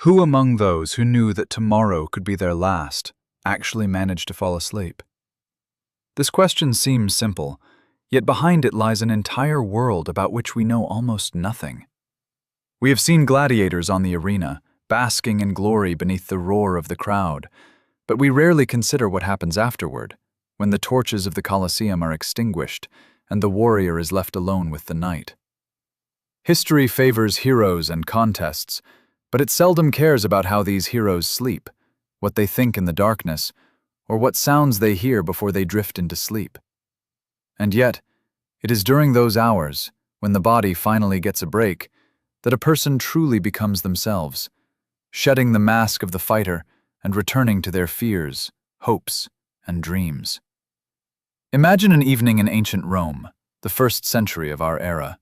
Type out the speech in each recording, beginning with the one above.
Who among those who knew that tomorrow could be their last actually managed to fall asleep? This question seems simple, yet behind it lies an entire world about which we know almost nothing. We have seen gladiators on the arena, basking in glory beneath the roar of the crowd, but we rarely consider what happens afterward, when the torches of the Colosseum are extinguished and the warrior is left alone with the night. History favors heroes and contests, but it seldom cares about how these heroes sleep, what they think in the darkness, or what sounds they hear before they drift into sleep. And yet, it is during those hours, when the body finally gets a break, that a person truly becomes themselves, shedding the mask of the fighter and returning to their fears, hopes, and dreams. Imagine an evening in ancient Rome, the 1st century of our era.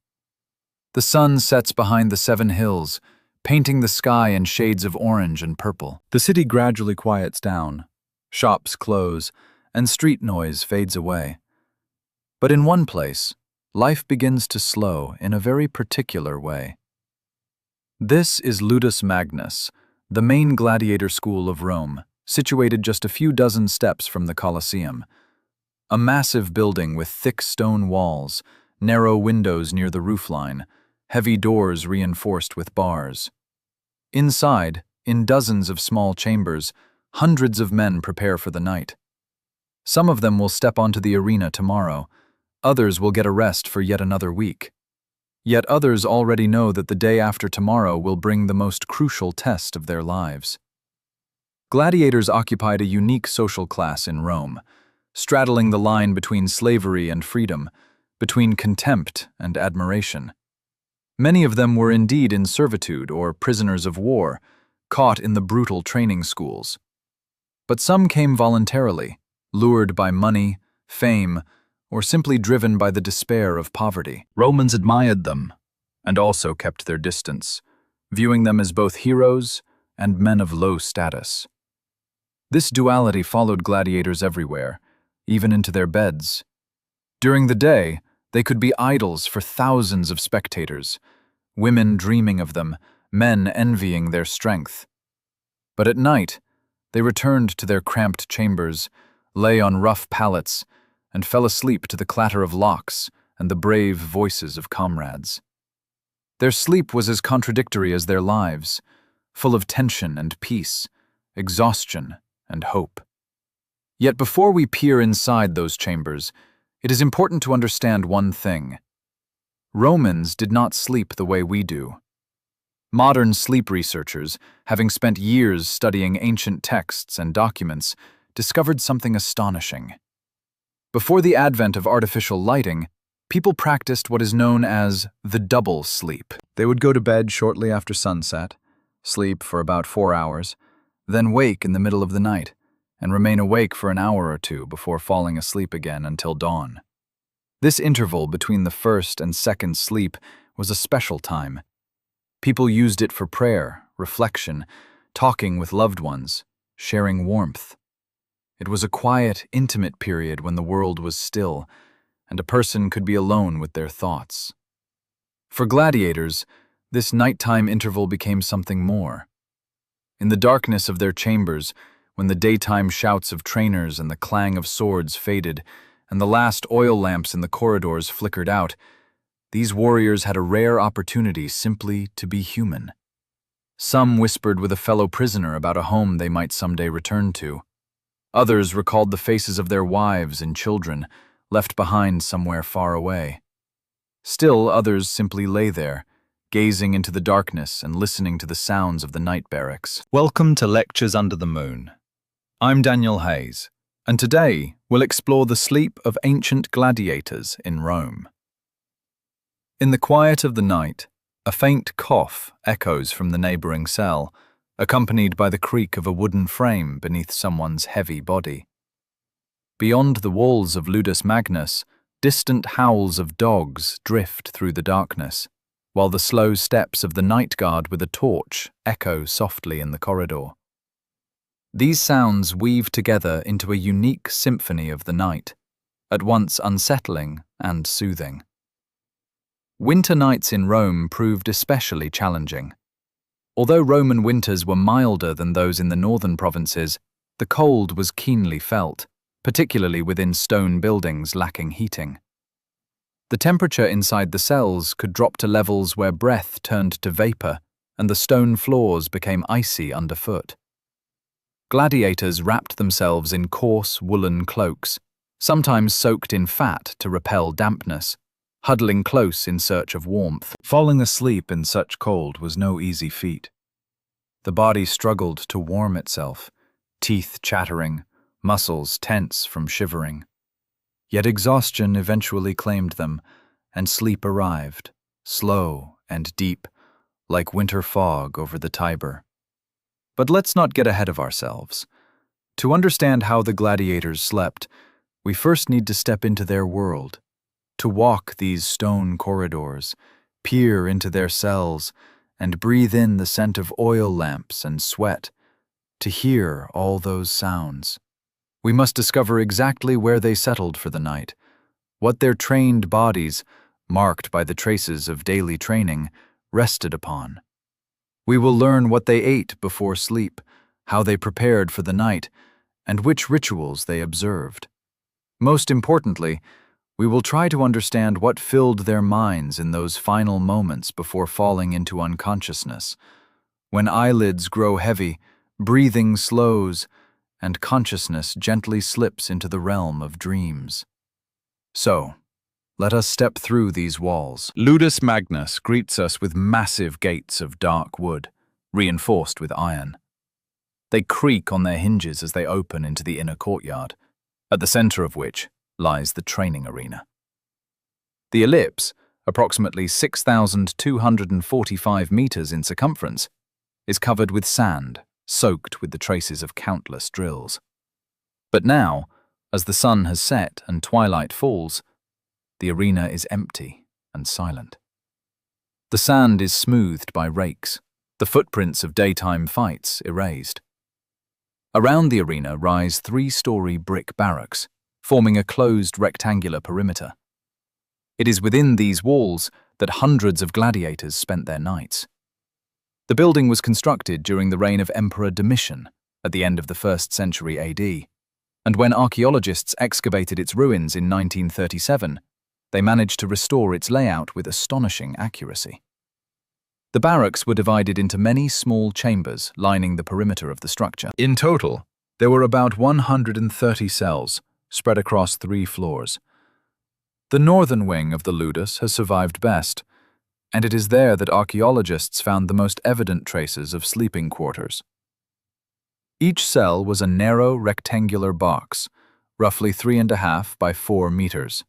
The sun sets behind the 7 hills, painting the sky in shades of orange and purple. The city gradually quiets down, shops close, and street noise fades away. But in one place, life begins to slow in a very particular way. This is Ludus Magnus, the main gladiator school of Rome, situated just a few dozen steps from the Colosseum. A massive building with thick stone walls, narrow windows near the roofline, heavy doors reinforced with bars. Inside, in dozens of small chambers, hundreds of men prepare for the night. Some of them will step onto the arena tomorrow, others will get a rest for yet another week. Yet others already know that the day after tomorrow will bring the most crucial test of their lives. Gladiators occupied a unique social class in Rome, straddling the line between slavery and freedom, between contempt and admiration. Many of them were indeed in servitude or prisoners of war, caught in the brutal training schools. But some came voluntarily, lured by money, fame, or simply driven by the despair of poverty. Romans admired them, and also kept their distance, viewing them as both heroes and men of low status. This duality followed gladiators everywhere, even into their beds. During the day, they could be idols for thousands of spectators, women dreaming of them, men envying their strength. But at night, they returned to their cramped chambers, lay on rough pallets, and fell asleep to the clatter of locks and the brave voices of comrades. Their sleep was as contradictory as their lives, full of tension and peace, exhaustion and hope. Yet before we peer inside those chambers, it is important to understand one thing. Romans did not sleep the way we do. Modern sleep researchers, having spent years studying ancient texts and documents, discovered something astonishing. Before the advent of artificial lighting, people practiced what is known as the double sleep. They would go to bed shortly after sunset, sleep for about 4 hours, then wake in the middle of the night, and remain awake for an hour or two before falling asleep again until dawn. This interval between the first and second sleep was a special time. People used it for prayer, reflection, talking with loved ones, sharing warmth. It was a quiet, intimate period when the world was still, and a person could be alone with their thoughts. For gladiators, this nighttime interval became something more. In the darkness of their chambers, when the daytime shouts of trainers and the clang of swords faded, and the last oil lamps in the corridors flickered out, these warriors had a rare opportunity simply to be human. Some whispered with a fellow prisoner about a home they might someday return to. Others recalled the faces of their wives and children, left behind somewhere far away. Still others simply lay there, gazing into the darkness and listening to the sounds of the night barracks. Welcome to Lectures Under the Moon. I'm Daniel Hayes, and today we'll explore the sleep of ancient gladiators in Rome. In the quiet of the night, a faint cough echoes from the neighboring cell, accompanied by the creak of a wooden frame beneath someone's heavy body. Beyond the walls of Ludus Magnus, distant howls of dogs drift through the darkness, while the slow steps of the night guard with a torch echo softly in the corridor. These sounds weave together into a unique symphony of the night, at once unsettling and soothing. Winter nights in Rome proved especially challenging. Although Roman winters were milder than those in the northern provinces, the cold was keenly felt, particularly within stone buildings lacking heating. The temperature inside the cells could drop to levels where breath turned to vapor and the stone floors became icy underfoot. Gladiators wrapped themselves in coarse woolen cloaks, sometimes soaked in fat to repel dampness, huddling close in search of warmth. Falling asleep in such cold was no easy feat. The body struggled to warm itself, teeth chattering, muscles tense from shivering. Yet exhaustion eventually claimed them, and sleep arrived, slow and deep, like winter fog over the Tiber. But let's not get ahead of ourselves. To understand how the gladiators slept, we first need to step into their world, to walk these stone corridors, peer into their cells, and breathe in the scent of oil lamps and sweat, to hear all those sounds. We must discover exactly where they settled for the night, what their trained bodies, marked by the traces of daily training, rested upon. We will learn what they ate before sleep, how they prepared for the night, and which rituals they observed. Most importantly, we will try to understand what filled their minds in those final moments before falling into unconsciousness. When eyelids grow heavy, breathing slows, and consciousness gently slips into the realm of dreams. So, let us step through these walls. Ludus Magnus greets us with massive gates of dark wood, reinforced with iron. They creak on their hinges as they open into the inner courtyard, at the center of which lies the training arena. The ellipse, approximately 6,245 meters in circumference, is covered with sand, soaked with the traces of countless drills. But now, as the sun has set and twilight falls, the arena is empty and silent. The sand is smoothed by rakes, the footprints of daytime fights erased. Around the arena rise three-story brick barracks, forming a closed rectangular perimeter. It is within these walls that hundreds of gladiators spent their nights. The building was constructed during the reign of Emperor Domitian at the end of the 1st century AD, and when archaeologists excavated its ruins in 1937, they managed to restore its layout with astonishing accuracy. The barracks were divided into many small chambers lining the perimeter of the structure. In total, there were about 130 cells, spread across 3 floors. The northern wing of the ludus has survived best, and it is there that archaeologists found the most evident traces of sleeping quarters. Each cell was a narrow rectangular box, roughly 3.5 by 4 meters.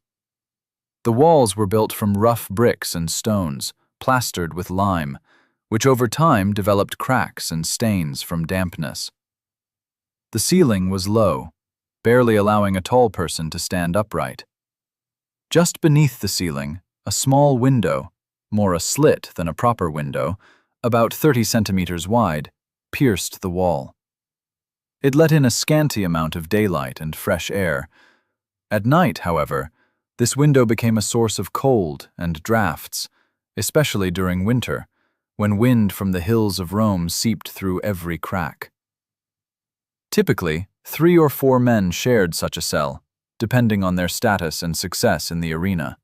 The walls were built from rough bricks and stones, plastered with lime, which over time developed cracks and stains from dampness. The ceiling was low, barely allowing a tall person to stand upright. Just beneath the ceiling, a small window, more a slit than a proper window, about 30 centimeters wide, pierced the wall. It let in a scanty amount of daylight and fresh air. At night, however, this window became a source of cold and drafts, especially during winter, when wind from the hills of Rome seeped through every crack. Typically, 3 or 4 men shared such a cell, depending on their status and success in the arena.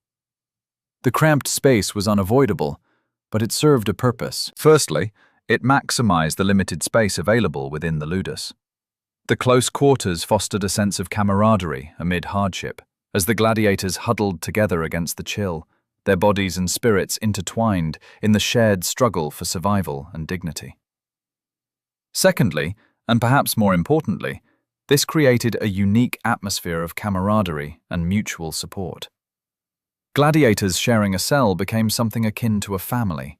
The cramped space was unavoidable, but it served a purpose. Firstly, it maximized the limited space available within the ludus. The close quarters fostered a sense of camaraderie amid hardship, as the gladiators huddled together against the chill, their bodies and spirits intertwined in the shared struggle for survival and dignity. Secondly, and perhaps more importantly, this created a unique atmosphere of camaraderie and mutual support. Gladiators sharing a cell became something akin to a family,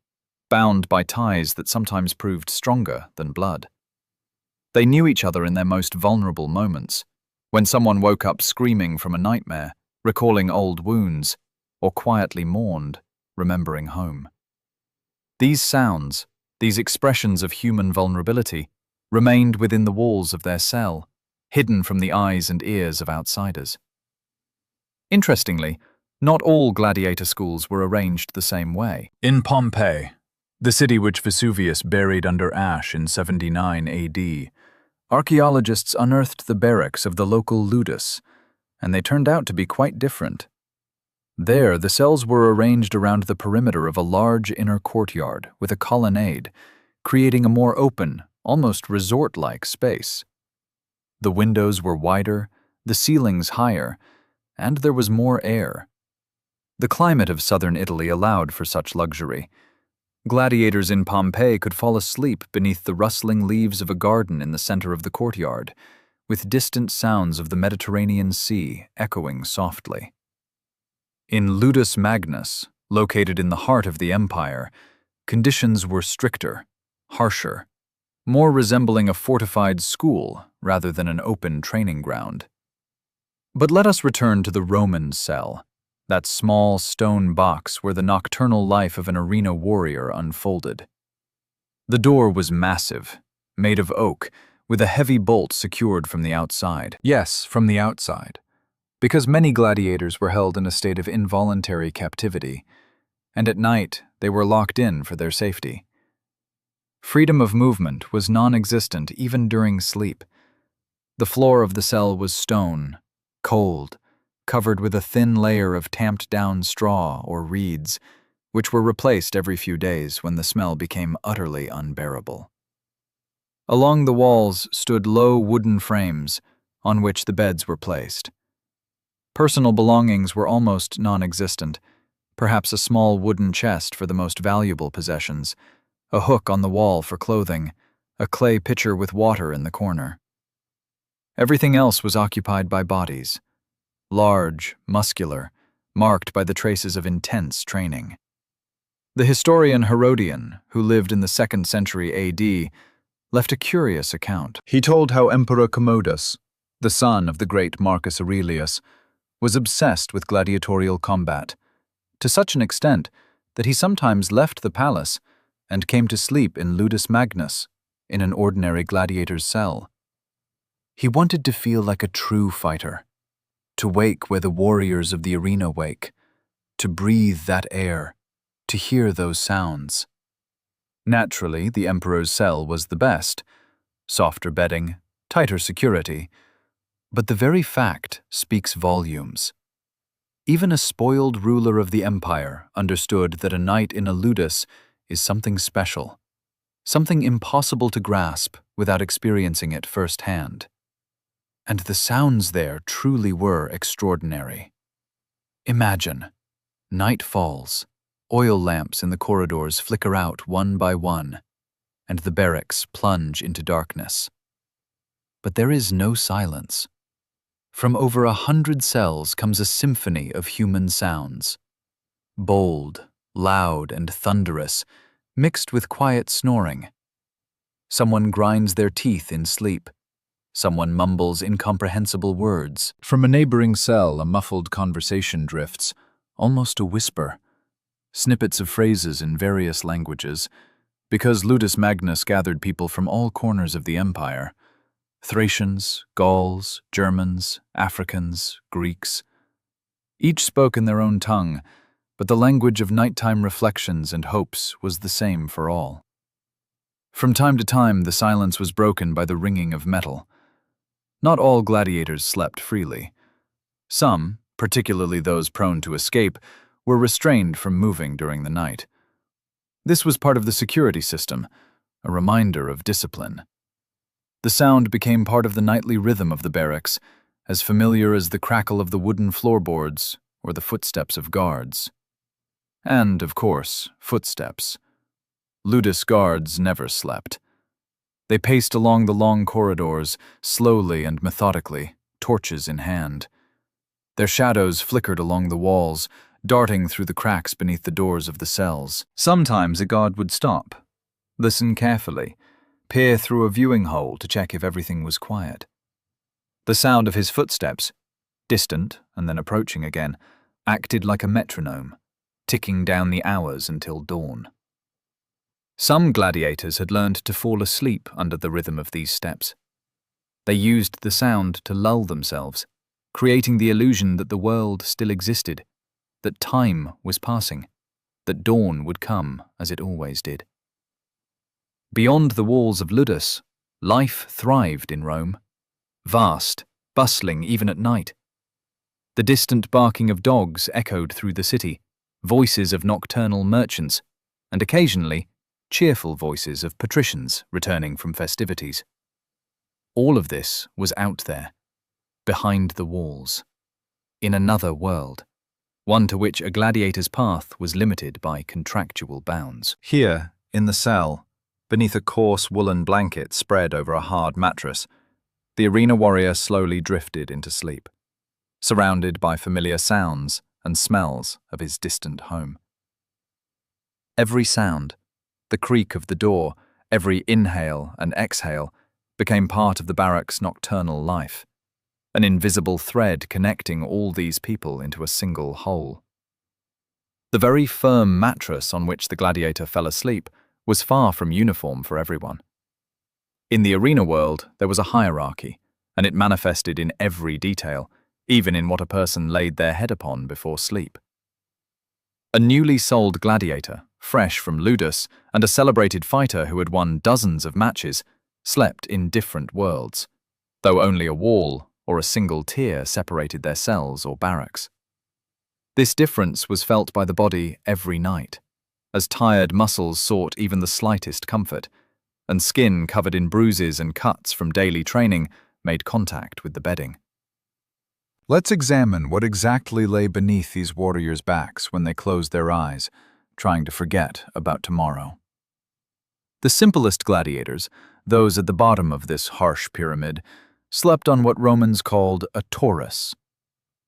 bound by ties that sometimes proved stronger than blood. They knew each other in their most vulnerable moments, when someone woke up screaming from a nightmare, recalling old wounds, or quietly mourned, remembering home. These sounds, these expressions of human vulnerability, remained within the walls of their cell, hidden from the eyes and ears of outsiders. Interestingly, not all gladiator schools were arranged the same way. In Pompeii, The city which Vesuvius buried under ash in 79 AD, archaeologists unearthed the barracks of the local ludus, and they turned out to be quite different. There, the cells were arranged around the perimeter of a large inner courtyard with a colonnade, creating a more open, almost resort-like space. The windows were wider, the ceilings higher, and there was more air. The climate of southern Italy allowed for such luxury. Gladiators in Pompeii could fall asleep beneath the rustling leaves of a garden in the center of the courtyard, with distant sounds of the Mediterranean Sea echoing softly. In Ludus Magnus, located in the heart of the empire, conditions were stricter, harsher, more resembling a fortified school rather than an open training ground. But let us return to the Roman cell, that small stone box where the nocturnal life of an arena warrior unfolded. The door was massive, made of oak, with a heavy bolt secured from the outside. Yes, from the outside, because many gladiators were held in a state of involuntary captivity, and at night they were locked in for their safety. Freedom of movement was non-existent even during sleep. The floor of the cell was stone, cold, covered with a thin layer of tamped-down straw or reeds, which were replaced every few days when the smell became utterly unbearable. Along the walls stood low wooden frames on which the beds were placed. Personal belongings were almost non-existent, perhaps a small wooden chest for the most valuable possessions, a hook on the wall for clothing, a clay pitcher with water in the corner. Everything else was occupied by bodies, large, muscular, marked by the traces of intense training. The historian Herodian, who lived in the 2nd century AD, left a curious account. He told how Emperor Commodus, the son of the great Marcus Aurelius, was obsessed with gladiatorial combat, to such an extent that he sometimes left the palace and came to sleep in Ludus Magnus, in an ordinary gladiator's cell. He wanted to feel like a true fighter, to wake where the warriors of the arena wake, to breathe that air, to hear those sounds. Naturally, the emperor's cell was the best, softer bedding, tighter security, but the very fact speaks volumes. Even a spoiled ruler of the empire understood that a night in a ludus is something special, something impossible to grasp without experiencing it firsthand. And the sounds there truly were extraordinary. Imagine, night falls, oil lamps in the corridors flicker out one by one, and the barracks plunge into darkness. But there is no silence. From over 100 cells comes a symphony of human sounds. Bold, loud, and thunderous, mixed with quiet snoring. Someone grinds their teeth in sleep. Someone mumbles incomprehensible words. From a neighboring cell, a muffled conversation drifts, almost a whisper. Snippets of phrases in various languages, because Ludus Magnus gathered people from all corners of the empire. Thracians, Gauls, Germans, Africans, Greeks. Each spoke in their own tongue, but the language of nighttime reflections and hopes was the same for all. From time to time, the silence was broken by the ringing of metal. Not all gladiators slept freely. Some, particularly those prone to escape, were restrained from moving during the night. This was part of the security system, a reminder of discipline. The sound became part of the nightly rhythm of the barracks, as familiar as the crackle of the wooden floorboards or the footsteps of guards. And, of course, footsteps. Ludus guards never slept. They paced along the long corridors, slowly and methodically, torches in hand. Their shadows flickered along the walls, darting through the cracks beneath the doors of the cells. Sometimes a guard would stop, listen carefully, peer through a viewing hole to check if everything was quiet. The sound of his footsteps, distant and then approaching again, acted like a metronome, ticking down the hours until dawn. Some gladiators had learned to fall asleep under the rhythm of these steps. They used the sound to lull themselves, creating the illusion that the world still existed, that time was passing, that dawn would come as it always did. Beyond the walls of Ludus, life thrived in Rome. Vast, bustling even at night. The distant barking of dogs echoed through the city, voices of nocturnal merchants, and occasionally, cheerful voices of patricians returning from festivities. All of this was out there, behind the walls, in another world, one to which a gladiator's path was limited by contractual bounds. Here, in the cell, beneath a coarse woolen blanket spread over a hard mattress, the arena warrior slowly drifted into sleep, surrounded by familiar sounds and smells of his distant home. Every sound, the creak of the door, every inhale and exhale, became part of the barracks' nocturnal life, an invisible thread connecting all these people into a single whole. The very firm mattress on which the gladiator fell asleep was far from uniform for everyone. In the arena world, there was a hierarchy, and it manifested in every detail, even in what a person laid their head upon before sleep. A newly sold gladiator, fresh from Ludus, and a celebrated fighter who had won dozens of matches, slept in different worlds, though only a wall or a single tier separated their cells or barracks. This difference was felt by the body every night, as tired muscles sought even the slightest comfort, and skin covered in bruises and cuts from daily training made contact with the bedding. Let's examine what exactly lay beneath these warriors' backs when they closed their eyes, trying to forget about tomorrow. The simplest gladiators, those at the bottom of this harsh pyramid, slept on what Romans called a torus.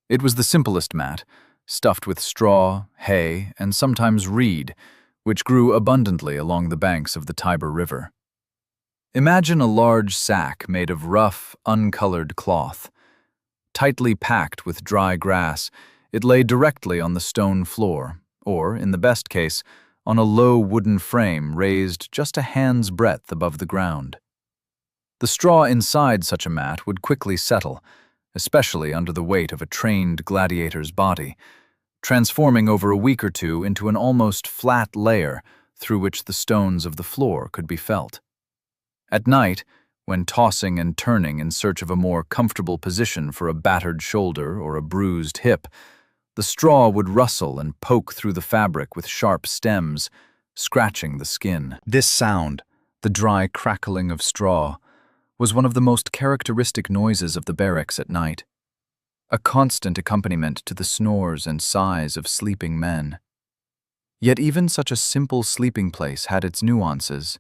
It was the simplest mat, stuffed with straw, hay, and sometimes reed, which grew abundantly along the banks of the Tiber River. Imagine a large sack made of rough, uncolored cloth. Tightly packed with dry grass, it lay directly on the stone floor, or, in the best case, on a low wooden frame raised just a hand's breadth above the ground. The straw inside such a mat would quickly settle, especially under the weight of a trained gladiator's body, transforming over a week or two into an almost flat layer through which the stones of the floor could be felt. At night, when tossing and turning in search of a more comfortable position for a battered shoulder or a bruised hip, the straw would rustle and poke through the fabric with sharp stems, scratching the skin. This sound, the dry crackling of straw, was one of the most characteristic noises of the barracks at night, a constant accompaniment to the snores and sighs of sleeping men. Yet even such a simple sleeping place had its nuances.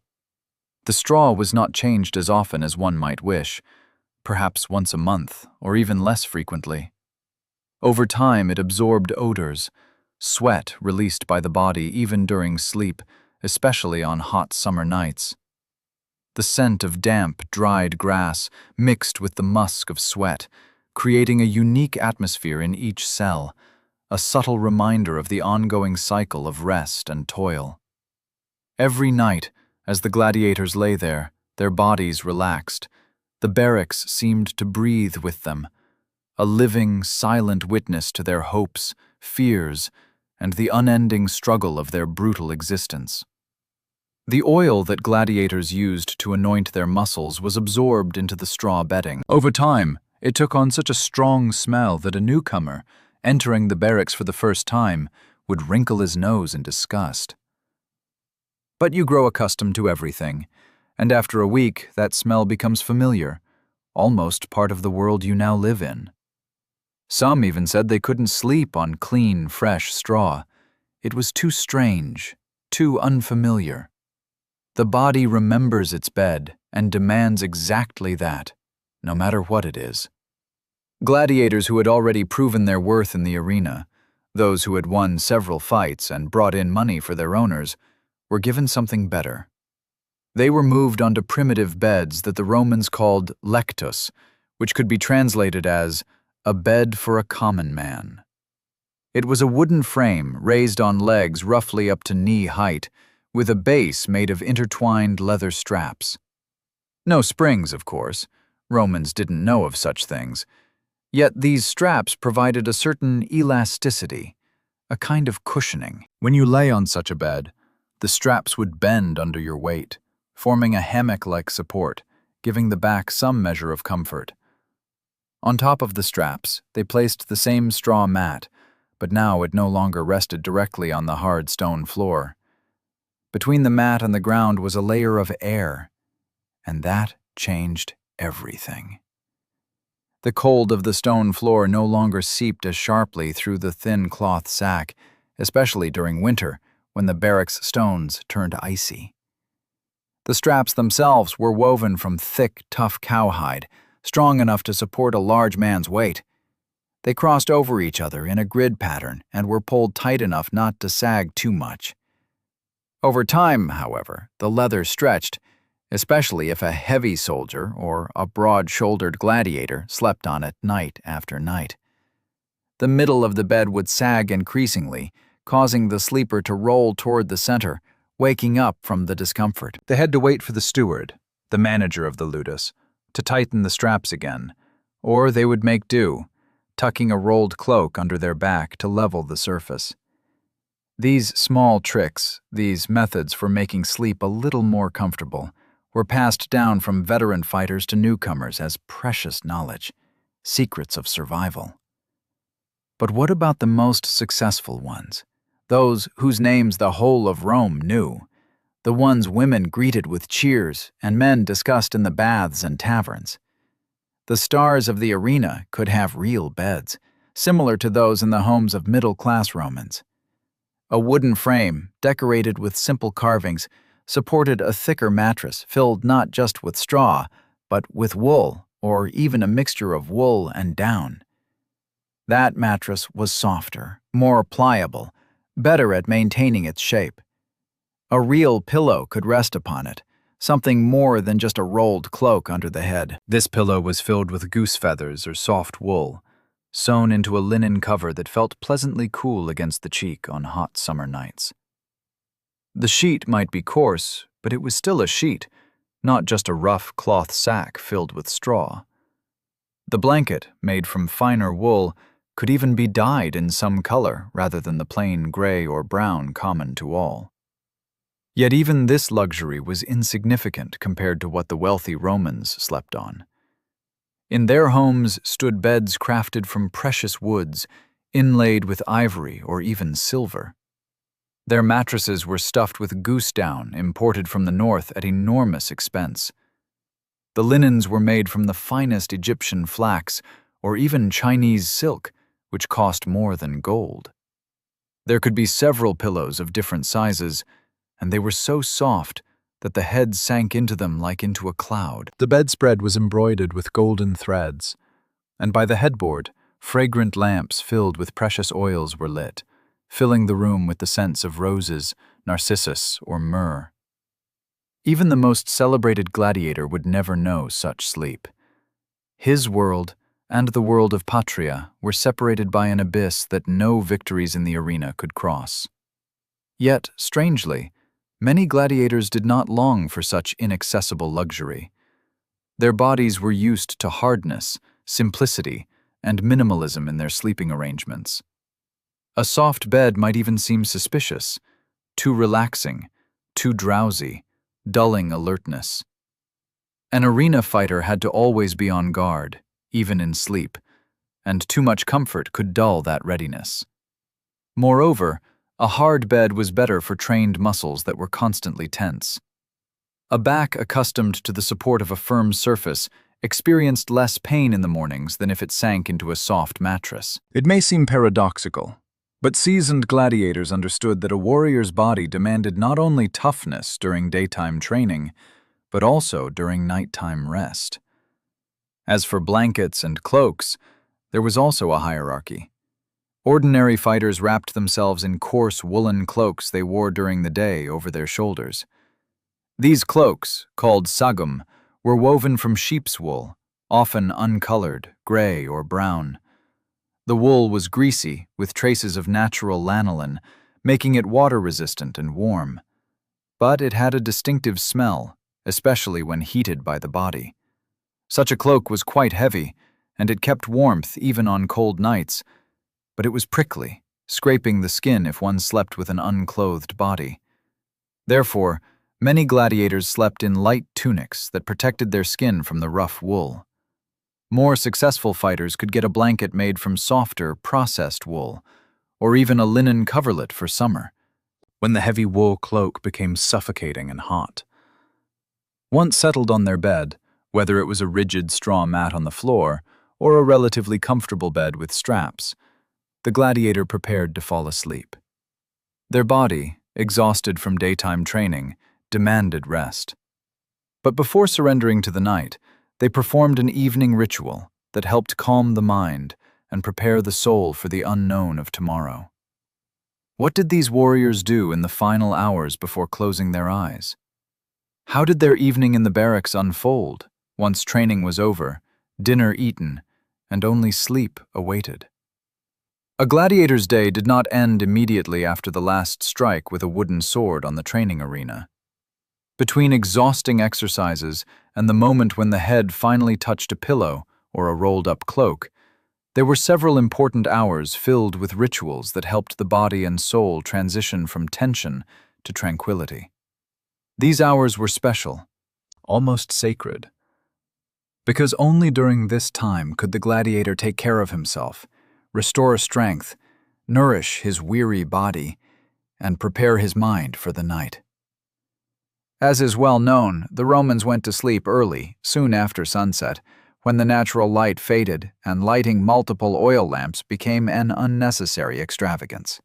The straw was not changed as often as one might wish, perhaps once a month or even less frequently. Over time it absorbed odors, sweat released by the body even during sleep, especially on hot summer nights. The scent of damp, dried grass mixed with the musk of sweat, creating a unique atmosphere in each cell, a subtle reminder of the ongoing cycle of rest and toil. Every night, as the gladiators lay there, their bodies relaxed, the barracks seemed to breathe with them, a living, silent witness to their hopes, fears, and the unending struggle of their brutal existence. The oil that gladiators used to anoint their muscles was absorbed into the straw bedding. Over time, it took on such a strong smell that a newcomer, entering the barracks for the first time, would wrinkle his nose in disgust. But you grow accustomed to everything, and after a week that smell becomes familiar, almost part of the world you now live in. Some even said they couldn't sleep on clean, fresh straw. It was too strange, too unfamiliar. The body remembers its bed and demands exactly that, no matter what it is. Gladiators who had already proven their worth in the arena, those who had won several fights and brought in money for their owners, were given something better. They were moved onto primitive beds that the Romans called lectus, which could be translated as a bed for a common man. It was a wooden frame raised on legs roughly up to knee height, with a base made of intertwined leather straps. No springs, of course. Romans didn't know of such things. Yet these straps provided a certain elasticity, a kind of cushioning. When you lay on such a bed, the straps would bend under your weight, forming a hammock-like support, giving the back some measure of comfort. On top of the straps, they placed the same straw mat, but now it no longer rested directly on the hard stone floor. Between the mat and the ground was a layer of air, and that changed everything. The cold of the stone floor no longer seeped as sharply through the thin cloth sack, especially during winter, when the barracks stones turned icy. The straps themselves were woven from thick, tough cowhide, strong enough to support a large man's weight. They crossed over each other in a grid pattern and were pulled tight enough not to sag too much. Over time, however, the leather stretched, especially if a heavy soldier or a broad-shouldered gladiator slept on it night after night. The middle of the bed would sag increasingly, causing the sleeper to roll toward the center, waking up from the discomfort. They had to wait for the steward, the manager of the ludus, to tighten the straps again, or they would make do, tucking a rolled cloak under their back to level the surface. These small tricks, these methods for making sleep a little more comfortable, were passed down from veteran fighters to newcomers as precious knowledge, secrets of survival. But what about the most successful ones, those whose names the whole of Rome knew, the ones women greeted with cheers and men discussed in the baths and taverns? The stars of the arena could have real beds, similar to those in the homes of middle-class Romans. A wooden frame, decorated with simple carvings, supported a thicker mattress filled not just with straw, but with wool, or even a mixture of wool and down. That mattress was softer, more pliable, better at maintaining its shape. A real pillow could rest upon it, something more than just a rolled cloak under the head. This pillow was filled with goose feathers or soft wool, sewn into a linen cover that felt pleasantly cool against the cheek on hot summer nights. The sheet might be coarse, but it was still a sheet, not just a rough cloth sack filled with straw. The blanket, made from finer wool, could even be dyed in some color rather than the plain gray or brown common to all. Yet even this luxury was insignificant compared to what the wealthy Romans slept on. In their homes stood beds crafted from precious woods, inlaid with ivory or even silver. Their mattresses were stuffed with goose down imported from the north at enormous expense. The linens were made from the finest Egyptian flax or even Chinese silk, which cost more than gold. There could be several pillows of different sizes, and they were so soft that the head sank into them like into a cloud. The bedspread was embroidered with golden threads, and by the headboard, fragrant lamps filled with precious oils were lit, filling the room with the scents of roses, narcissus, or myrrh. Even the most celebrated gladiator would never know such sleep. His world and the world of Patria were separated by an abyss that no victories in the arena could cross. Yet, strangely, many gladiators did not long for such inaccessible luxury. Their bodies were used to hardness, simplicity, and minimalism in their sleeping arrangements. A soft bed might even seem suspicious, too relaxing, too drowsy, dulling alertness. An arena fighter had to always be on guard, even in sleep, and too much comfort could dull that readiness. Moreover, a hard bed was better for trained muscles that were constantly tense. A back accustomed to the support of a firm surface experienced less pain in the mornings than if it sank into a soft mattress. It may seem paradoxical, but seasoned gladiators understood that a warrior's body demanded not only toughness during daytime training, but also during nighttime rest. As for blankets and cloaks, there was also a hierarchy. Ordinary fighters wrapped themselves in coarse woolen cloaks they wore during the day over their shoulders. These cloaks, called sagum, were woven from sheep's wool, often uncolored, gray or brown. The wool was greasy, with traces of natural lanolin, making it water-resistant and warm. But it had a distinctive smell, especially when heated by the body. Such a cloak was quite heavy, and it kept warmth even on cold nights, but it was prickly, scraping the skin if one slept with an unclothed body. Therefore, many gladiators slept in light tunics that protected their skin from the rough wool. More successful fighters could get a blanket made from softer, processed wool, or even a linen coverlet for summer, when the heavy wool cloak became suffocating and hot. Once settled on their bed, whether it was a rigid straw mat on the floor or a relatively comfortable bed with straps, the gladiator prepared to fall asleep. Their body, exhausted from daytime training, demanded rest. But before surrendering to the night, they performed an evening ritual that helped calm the mind and prepare the soul for the unknown of tomorrow. What did these warriors do in the final hours before closing their eyes? How did their evening in the barracks unfold, once training was over, dinner eaten, and only sleep awaited? A gladiator's day did not end immediately after the last strike with a wooden sword on the training arena. Between exhausting exercises and the moment when the head finally touched a pillow or a rolled-up cloak, there were several important hours filled with rituals that helped the body and soul transition from tension to tranquility. These hours were special, almost sacred, because only during this time could the gladiator take care of himself, restore strength, nourish his weary body, and prepare his mind for the night. As is well known, the Romans went to sleep early, soon after sunset, when the natural light faded and lighting multiple oil lamps became an unnecessary extravagance.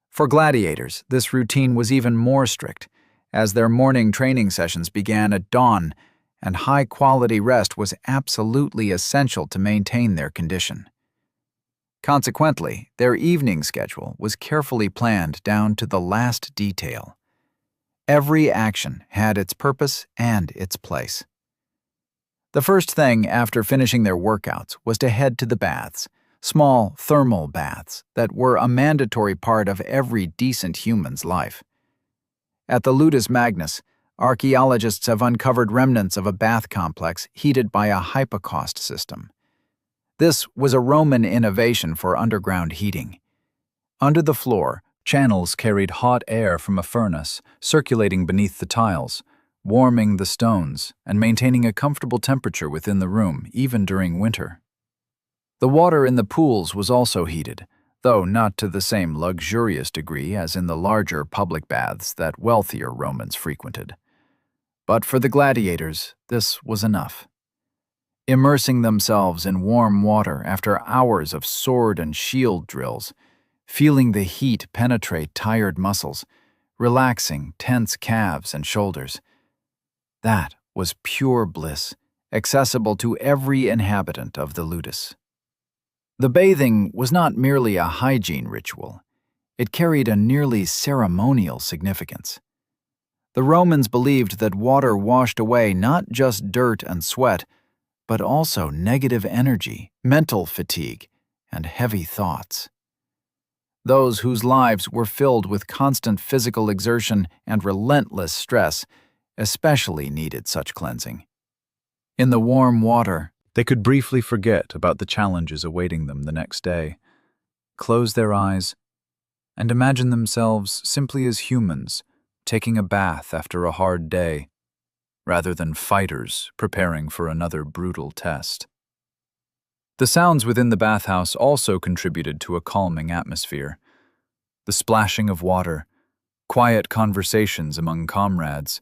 For gladiators, this routine was even more strict, as their morning training sessions began at dawn, and high-quality rest was absolutely essential to maintain their condition. Consequently, their evening schedule was carefully planned down to the last detail. Every action had its purpose and its place. The first thing after finishing their workouts was to head to the baths, small thermal baths that were a mandatory part of every decent human's life. At the Ludus Magnus, archaeologists have uncovered remnants of a bath complex heated by a hypocaust system. This was a Roman innovation for underground heating. Under the floor, channels carried hot air from a furnace, circulating beneath the tiles, warming the stones and maintaining a comfortable temperature within the room, even during winter. The water in the pools was also heated, though not to the same luxurious degree as in the larger public baths that wealthier Romans frequented. But for the gladiators, this was enough. Immersing themselves in warm water after hours of sword and shield drills, feeling the heat penetrate tired muscles, relaxing tense calves and shoulders. That was pure bliss, accessible to every inhabitant of the Ludus. The bathing was not merely a hygiene ritual. It carried a nearly ceremonial significance. The Romans believed that water washed away not just dirt and sweat, but also negative energy, mental fatigue, and heavy thoughts. Those whose lives were filled with constant physical exertion and relentless stress especially needed such cleansing. In the warm water, they could briefly forget about the challenges awaiting them the next day, close their eyes, and imagine themselves simply as humans taking a bath after a hard day, rather than fighters preparing for another brutal test. The sounds within the bathhouse also contributed to a calming atmosphere. The splashing of water, quiet conversations among comrades,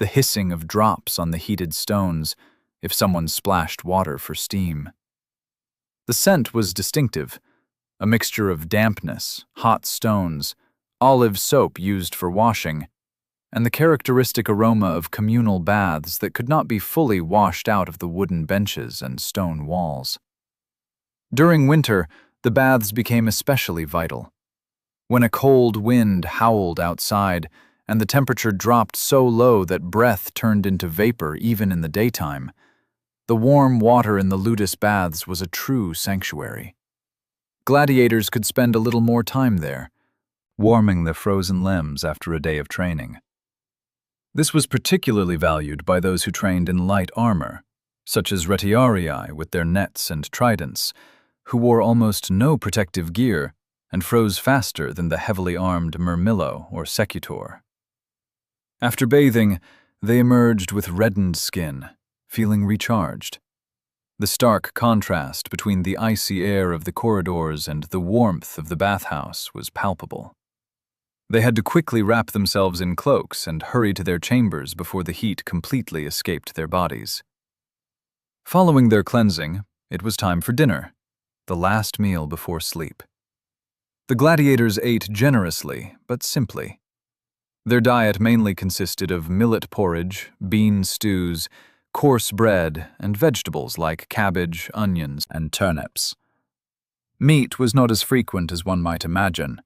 the hissing of drops on the heated stones if someone splashed water for steam. The scent was distinctive, a mixture of dampness, hot stones, olive soap used for washing, and the characteristic aroma of communal baths that could not be fully washed out of the wooden benches and stone walls. During winter, the baths became especially vital. When a cold wind howled outside, and the temperature dropped so low that breath turned into vapor even in the daytime, the warm water in the Ludus baths was a true sanctuary. Gladiators could spend a little more time there, warming their frozen limbs after a day of training. This was particularly valued by those who trained in light armor, such as retiarii with their nets and tridents, who wore almost no protective gear and froze faster than the heavily armed murmillo or secutor. After bathing, they emerged with reddened skin, feeling recharged. The stark contrast between the icy air of the corridors and the warmth of the bathhouse was palpable. They had to quickly wrap themselves in cloaks and hurry to their chambers before the heat completely escaped their bodies. Following their cleansing, it was time for dinner, the last meal before sleep. The gladiators ate generously, but simply. Their diet mainly consisted of millet porridge, bean stews, coarse bread, and vegetables like cabbage, onions, and turnips. Meat was not as frequent as one might imagine.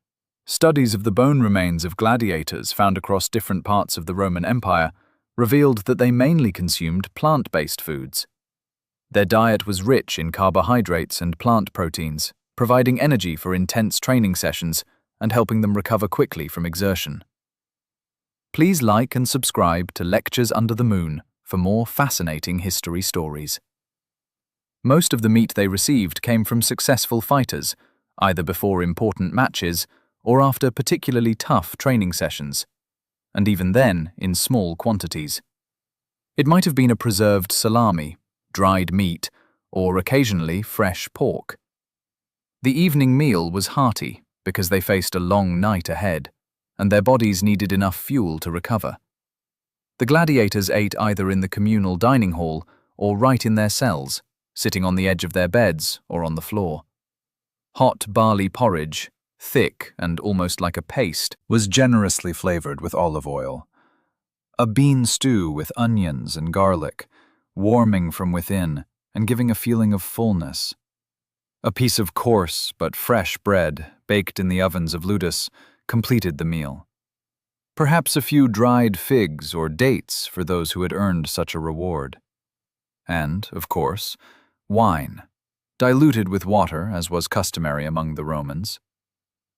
Studies of the bone remains of gladiators found across different parts of the Roman Empire revealed that they mainly consumed plant-based foods. Their diet was rich in carbohydrates and plant proteins, providing energy for intense training sessions and helping them recover quickly from exertion. Please like and subscribe to Lectures Under the Moon for more fascinating history stories. Most of the meat they received came from successful fighters, either before important matches or after particularly tough training sessions, and even then in small quantities. It might have been a preserved salami, dried meat, or occasionally fresh pork. The evening meal was hearty because they faced a long night ahead, and their bodies needed enough fuel to recover. The gladiators ate either in the communal dining hall or right in their cells, sitting on the edge of their beds or on the floor. Hot barley porridge, thick and almost like a paste, was generously flavored with olive oil. A bean stew with onions and garlic, warming from within and giving a feeling of fullness. A piece of coarse but fresh bread, baked in the ovens of Ludus, completed the meal. Perhaps a few dried figs or dates for those who had earned such a reward. And, of course, wine, diluted with water as was customary among the Romans.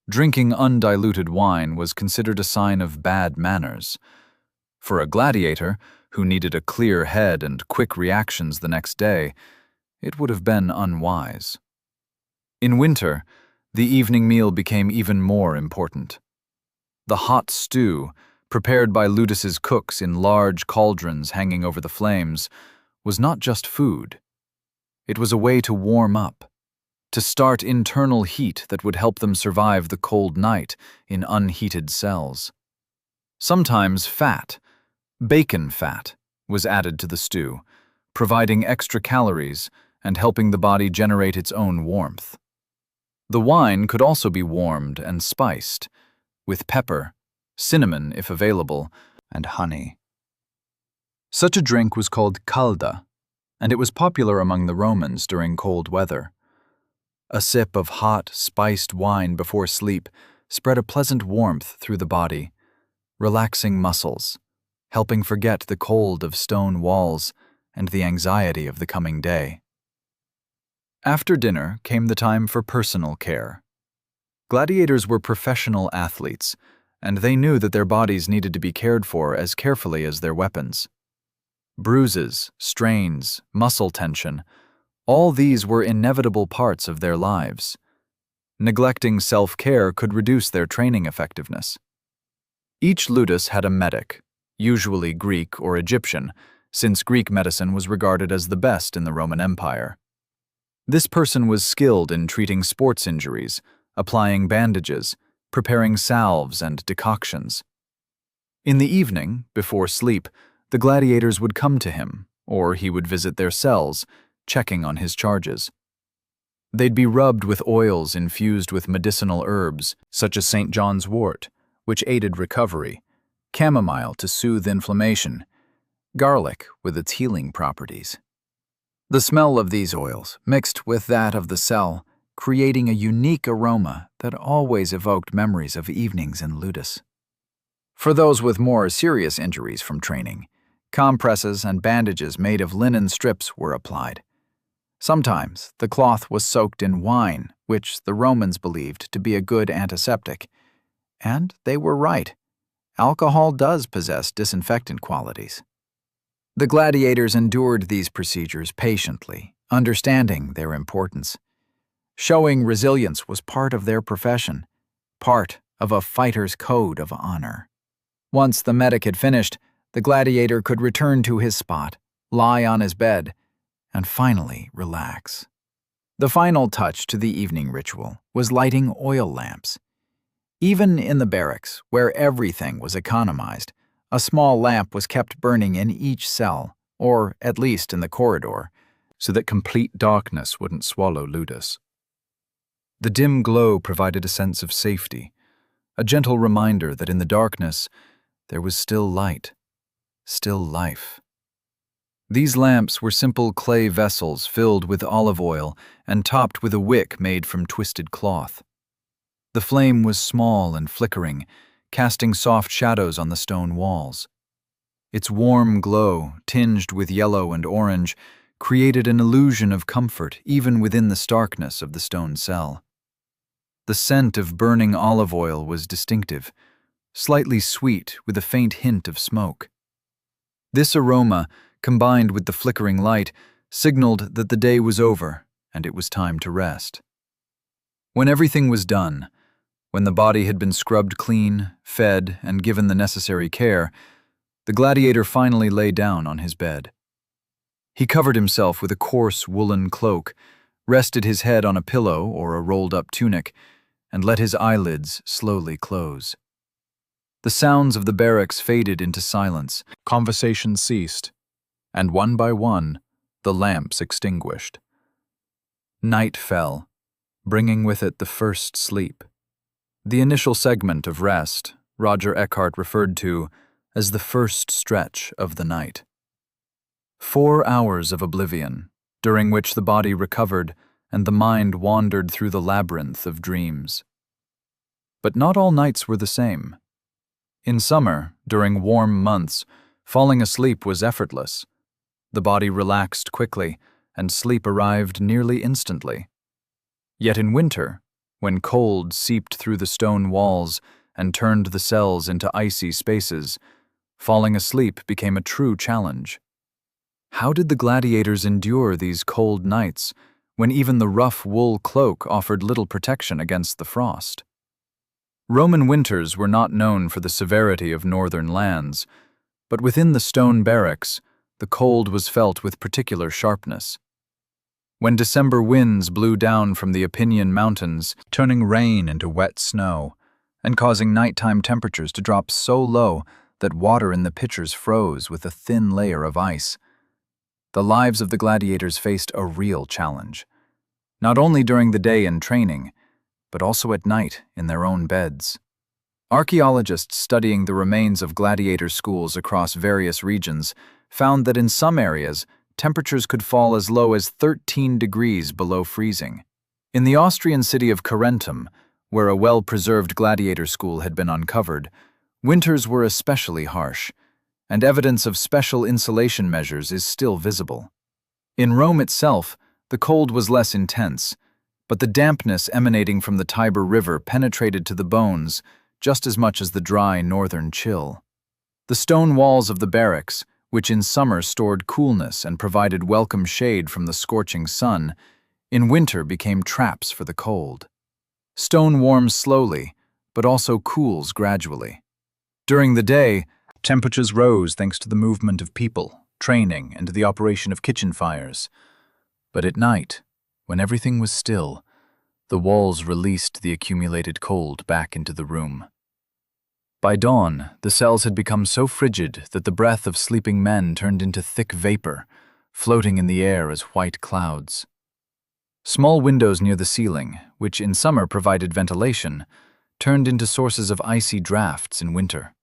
Drinking undiluted wine was considered a sign of bad manners. For a gladiator, who needed a clear head and quick reactions the next day, it would have been unwise. In winter, the evening meal became even more important. The hot stew, prepared by Ludus's cooks in large cauldrons hanging over the flames, was not just food. It was a way to warm up, to start internal heat that would help them survive the cold night in unheated cells. Sometimes fat, bacon fat, was added to the stew, providing extra calories and helping the body generate its own warmth. The wine could also be warmed and spiced, with pepper, cinnamon if available, and honey. Such a drink was called calda, and it was popular among the Romans during cold weather. A sip of hot, spiced wine before sleep spread a pleasant warmth through the body, relaxing muscles, helping forget the cold of stone walls and the anxiety of the coming day. After dinner came the time for personal care. Gladiators were professional athletes, and they knew that their bodies needed to be cared for as carefully as their weapons. Bruises, strains, muscle tension, all these were inevitable parts of their lives. Neglecting self-care could reduce their training effectiveness. Each ludus had a medic, usually Greek or Egyptian, since Greek medicine was regarded as the best in the Roman Empire. This person was skilled in treating sports injuries, applying bandages, preparing salves and decoctions. In the evening, before sleep, the gladiators would come to him, or he would visit their cells, checking on his charges. They'd be rubbed with oils infused with medicinal herbs, such as St. John's wort, which aided recovery, chamomile to soothe inflammation, garlic with its healing properties. The smell of these oils mixed with that of the cell, creating a unique aroma that always evoked memories of evenings in Ludus. For those with more serious injuries from training, compresses and bandages made of linen strips were applied. Sometimes the cloth was soaked in wine, which the Romans believed to be a good antiseptic. And they were right. Alcohol does possess disinfectant qualities. The gladiators endured these procedures patiently, understanding their importance. Showing resilience was part of their profession, part of a fighter's code of honor. Once the medic had finished, the gladiator could return to his spot, lie on his bed, and finally relax. The final touch to the evening ritual was lighting oil lamps. Even in the barracks, where everything was economized, a small lamp was kept burning in each cell, or at least in the corridor, so that complete darkness wouldn't swallow Ludus. The dim glow provided a sense of safety, a gentle reminder that in the darkness there was still light, still life. These lamps were simple clay vessels filled with olive oil and topped with a wick made from twisted cloth. The flame was small and flickering, casting soft shadows on the stone walls. Its warm glow, tinged with yellow and orange, created an illusion of comfort even within the starkness of the stone cell. The scent of burning olive oil was distinctive, slightly sweet with a faint hint of smoke. This aroma, combined with the flickering light, signaled that the day was over and it was time to rest. When everything was done, when the body had been scrubbed clean, fed, and given the necessary care, the gladiator finally lay down on his bed. He covered himself with a coarse woolen cloak, rested his head on a pillow or a rolled-up tunic, and let his eyelids slowly close. The sounds of the barracks faded into silence, conversation ceased, and one by one, the lamps extinguished. Night fell, bringing with it the first sleep. The initial segment of rest Roger Eckhart referred to as the first stretch of the night. 4 hours of oblivion, during which the body recovered and the mind wandered through the labyrinth of dreams. But not all nights were the same. In summer, during warm months, falling asleep was effortless. The body relaxed quickly, and sleep arrived nearly instantly. Yet in winter, when cold seeped through the stone walls and turned the cells into icy spaces, falling asleep became a true challenge. How did the gladiators endure these cold nights, when even the rough wool cloak offered little protection against the frost? Roman winters were not known for the severity of northern lands, but within the stone barracks, the cold was felt with particular sharpness. When December winds blew down from the Apennine Mountains, turning rain into wet snow, and causing nighttime temperatures to drop so low that water in the pitchers froze with a thin layer of ice, the lives of the gladiators faced a real challenge, not only during the day in training, but also at night in their own beds. Archaeologists studying the remains of gladiator schools across various regions found that in some areas, temperatures could fall as low as 13 degrees below freezing. In the Austrian city of Carentum, where a well-preserved gladiator school had been uncovered, winters were especially harsh, and evidence of special insulation measures is still visible. In Rome itself, the cold was less intense, but the dampness emanating from the Tiber River penetrated to the bones just as much as the dry northern chill. The stone walls of the barracks, which in summer stored coolness and provided welcome shade from the scorching sun, in winter became traps for the cold. Stone warms slowly, but also cools gradually. During the day, temperatures rose thanks to the movement of people, training, and the operation of kitchen fires. But at night, when everything was still, the walls released the accumulated cold back into the room. By dawn, the cells had become so frigid that the breath of sleeping men turned into thick vapor, floating in the air as white clouds. Small windows near the ceiling, which in summer provided ventilation, turned into sources of icy drafts in winter.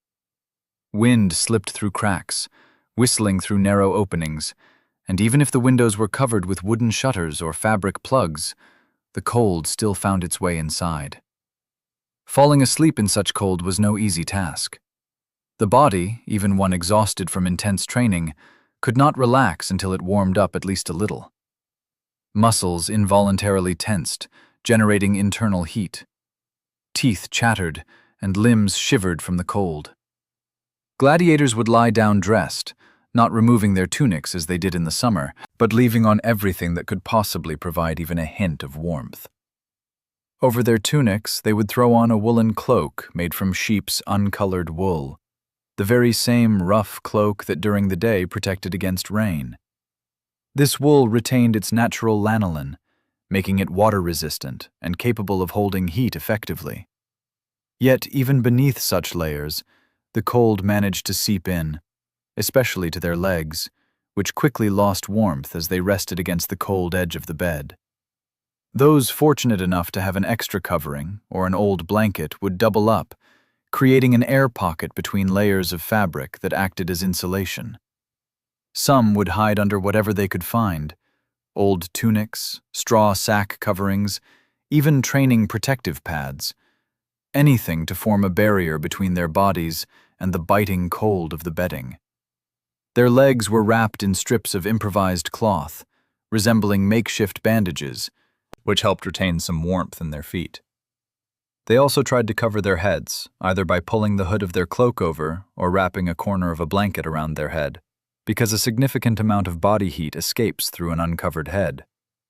Wind slipped through cracks, whistling through narrow openings, and even if the windows were covered with wooden shutters or fabric plugs, the cold still found its way inside. Falling asleep in such cold was no easy task. The body, even one exhausted from intense training, could not relax until it warmed up at least a little. Muscles involuntarily tensed, generating internal heat. Teeth chattered, and limbs shivered from the cold. Gladiators would lie down dressed, not removing their tunics as they did in the summer, but leaving on everything that could possibly provide even a hint of warmth. Over their tunics, they would throw on a woolen cloak made from sheep's uncolored wool, the very same rough cloak that during the day protected against rain. This wool retained its natural lanolin, making it water-resistant and capable of holding heat effectively. Yet, even beneath such layers, the cold managed to seep in, especially to their legs, which quickly lost warmth as they rested against the cold edge of the bed. Those fortunate enough to have an extra covering or an old blanket would double up, creating an air pocket between layers of fabric that acted as insulation. Some would hide under whatever they could find: old tunics, straw sack coverings, even training protective pads, anything to form a barrier between their bodies and the biting cold of the bedding. Their legs were wrapped in strips of improvised cloth, resembling makeshift bandages, which helped retain some warmth in their feet. They also tried to cover their heads, either by pulling the hood of their cloak over or wrapping a corner of a blanket around their head, because a significant amount of body heat escapes through an uncovered head.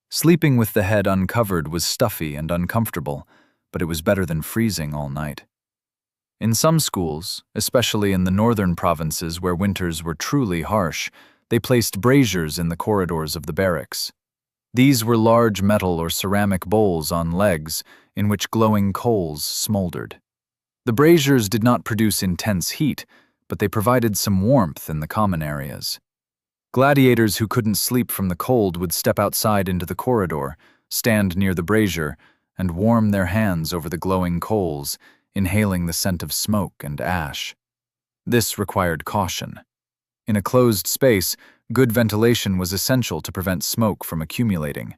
Sleeping with the head uncovered was stuffy and uncomfortable, but it was better than freezing all night. In some schools, especially in the northern provinces where winters were truly harsh, they placed braziers in the corridors of the barracks. These were large metal or ceramic bowls on legs in which glowing coals smoldered. The braziers did not produce intense heat, but they provided some warmth in the common areas. Gladiators who couldn't sleep from the cold would step outside into the corridor, stand near the brazier, and warm their hands over the glowing coals, inhaling the scent of smoke and ash. This required caution. In a closed space, good ventilation was essential to prevent smoke from accumulating.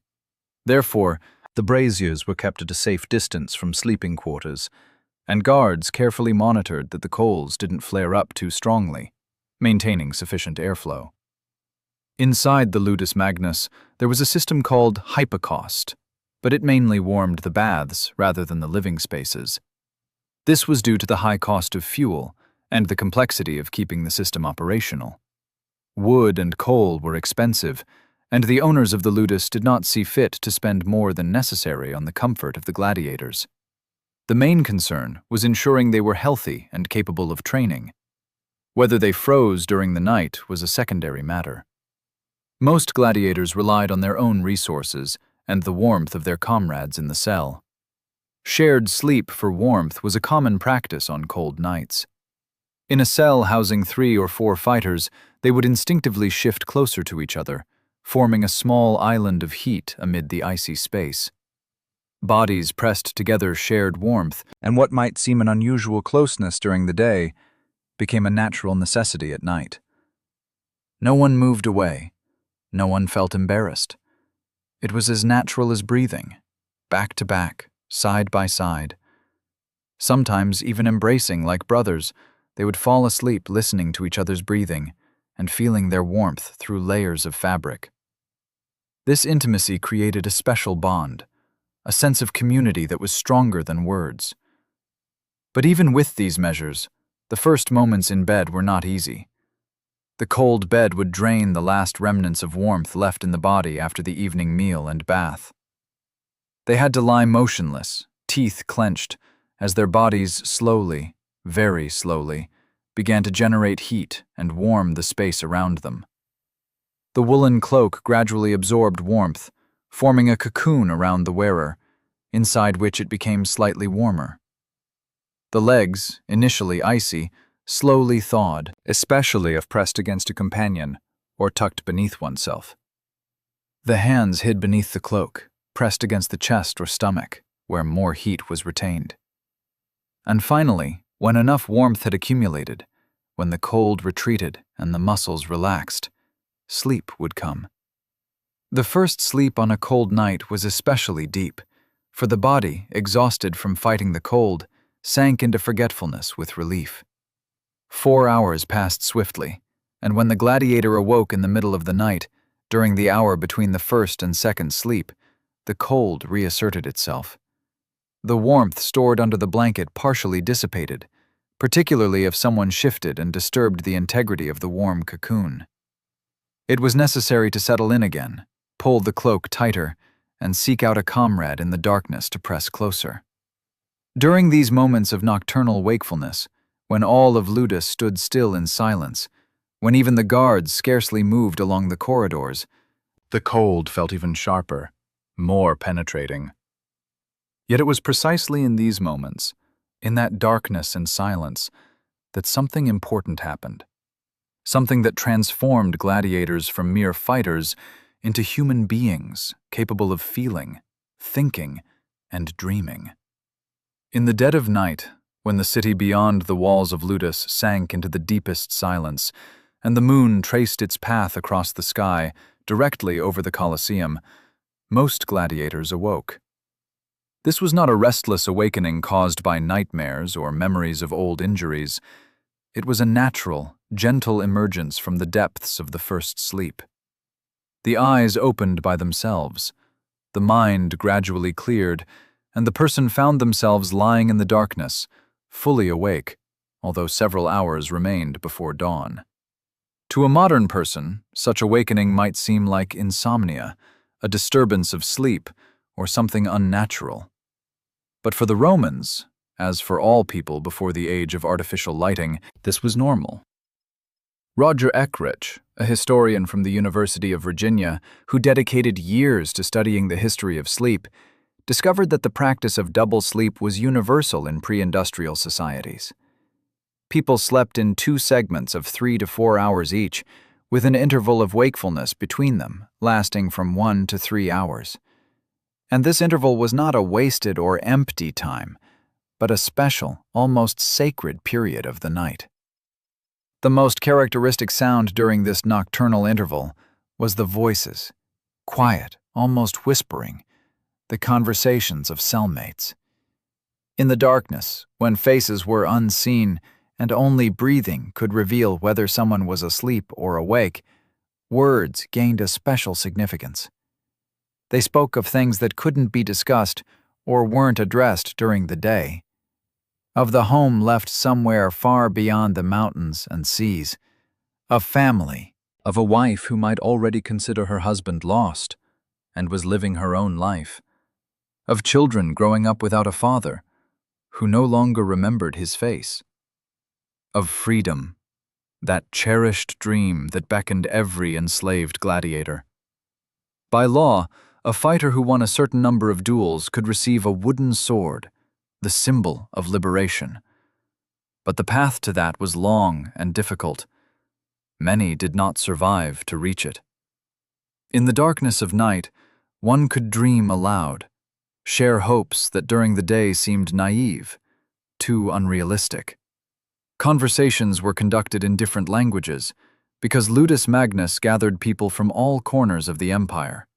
Therefore, the braziers were kept at a safe distance from sleeping quarters, and guards carefully monitored that the coals didn't flare up too strongly, maintaining sufficient airflow. Inside the ludus magnus, there was a system called hypocaust, but it mainly warmed the baths rather than the living spaces. This was due to the high cost of fuel and the complexity of keeping the system operational. Wood and coal were expensive, and the owners of the ludus did not see fit to spend more than necessary on the comfort of the gladiators. The main concern was ensuring they were healthy and capable of training. Whether they froze during the night was a secondary matter. Most gladiators relied on their own resources and the warmth of their comrades in the cell. Shared sleep for warmth was a common practice on cold nights. In a cell housing 3 or 4 fighters, they would instinctively shift closer to each other, forming a small island of heat amid the icy space. Bodies pressed together shared warmth, and what might seem an unusual closeness during the day became a natural necessity at night. No one moved away. No one felt embarrassed. It was as natural as breathing, back to back, side by side. Sometimes even embracing like brothers, they would fall asleep listening to each other's breathing and feeling their warmth through layers of fabric. This intimacy created a special bond, a sense of community that was stronger than words. But even with these measures, the first moments in bed were not easy. The cold bed would drain the last remnants of warmth left in the body after the evening meal and bath. They had to lie motionless, teeth clenched, as their bodies slowly, very slowly, began to generate heat and warm the space around them. The woolen cloak gradually absorbed warmth, forming a cocoon around the wearer, inside which it became slightly warmer. The legs, initially icy, slowly thawed, especially if pressed against a companion or tucked beneath oneself. The hands hid beneath the cloak, pressed against the chest or stomach, where more heat was retained. And finally, when enough warmth had accumulated, when the cold retreated and the muscles relaxed, sleep would come. The first sleep on a cold night was especially deep, for the body, exhausted from fighting the cold, sank into forgetfulness with relief. 4 hours passed swiftly, and when the gladiator awoke in the middle of the night, during the hour between the first and second sleep, the cold reasserted itself. The warmth stored under the blanket partially dissipated, particularly if someone shifted and disturbed the integrity of the warm cocoon. It was necessary to settle in again, pull the cloak tighter, and seek out a comrade in the darkness to press closer. During these moments of nocturnal wakefulness, when all of Ludus stood still in silence, when even the guards scarcely moved along the corridors, the cold felt even sharper, more penetrating. Yet it was precisely in these moments, in that darkness and silence, that something important happened. Something that transformed gladiators from mere fighters into human beings capable of feeling, thinking, and dreaming. In the dead of night, when the city beyond the walls of Ludus sank into the deepest silence, and the moon traced its path across the sky directly over the Colosseum, most gladiators awoke. This was not a restless awakening caused by nightmares or memories of old injuries. It was a natural, gentle emergence from the depths of the first sleep. The eyes opened by themselves, the mind gradually cleared, and the person found themselves lying in the darkness, fully awake, although several hours remained before dawn. To a modern person, such awakening might seem like insomnia, a disturbance of sleep, or something unnatural. But for the Romans, as for all people before the age of artificial lighting, this was normal. Roger Eckrich, a historian from the University of Virginia who dedicated years to studying the history of sleep, discovered that the practice of double sleep was universal in pre-industrial societies. People slept in 2 segments of 3 to 4 hours each, with an interval of wakefulness between them, lasting from 1 to 3 hours. And this interval was not a wasted or empty time, but a special, almost sacred period of the night. The most characteristic sound during this nocturnal interval was the voices, quiet, almost whispering, the conversations of cellmates. In the darkness, when faces were unseen and only breathing could reveal whether someone was asleep or awake, words gained a special significance. They spoke of things that couldn't be discussed or weren't addressed during the day. Of the home left somewhere far beyond the mountains and seas. Of family. Of a wife who might already consider her husband lost and was living her own life. Of children growing up without a father who no longer remembered his face. Of freedom, that cherished dream that beckoned every enslaved gladiator. By law, a fighter who won a certain number of duels could receive a wooden sword, the symbol of liberation. But the path to that was long and difficult. Many did not survive to reach it. In the darkness of night, one could dream aloud, share hopes that during the day seemed naive, too unrealistic. Conversations were conducted in different languages, because Ludus Magnus gathered people from all corners of the empire.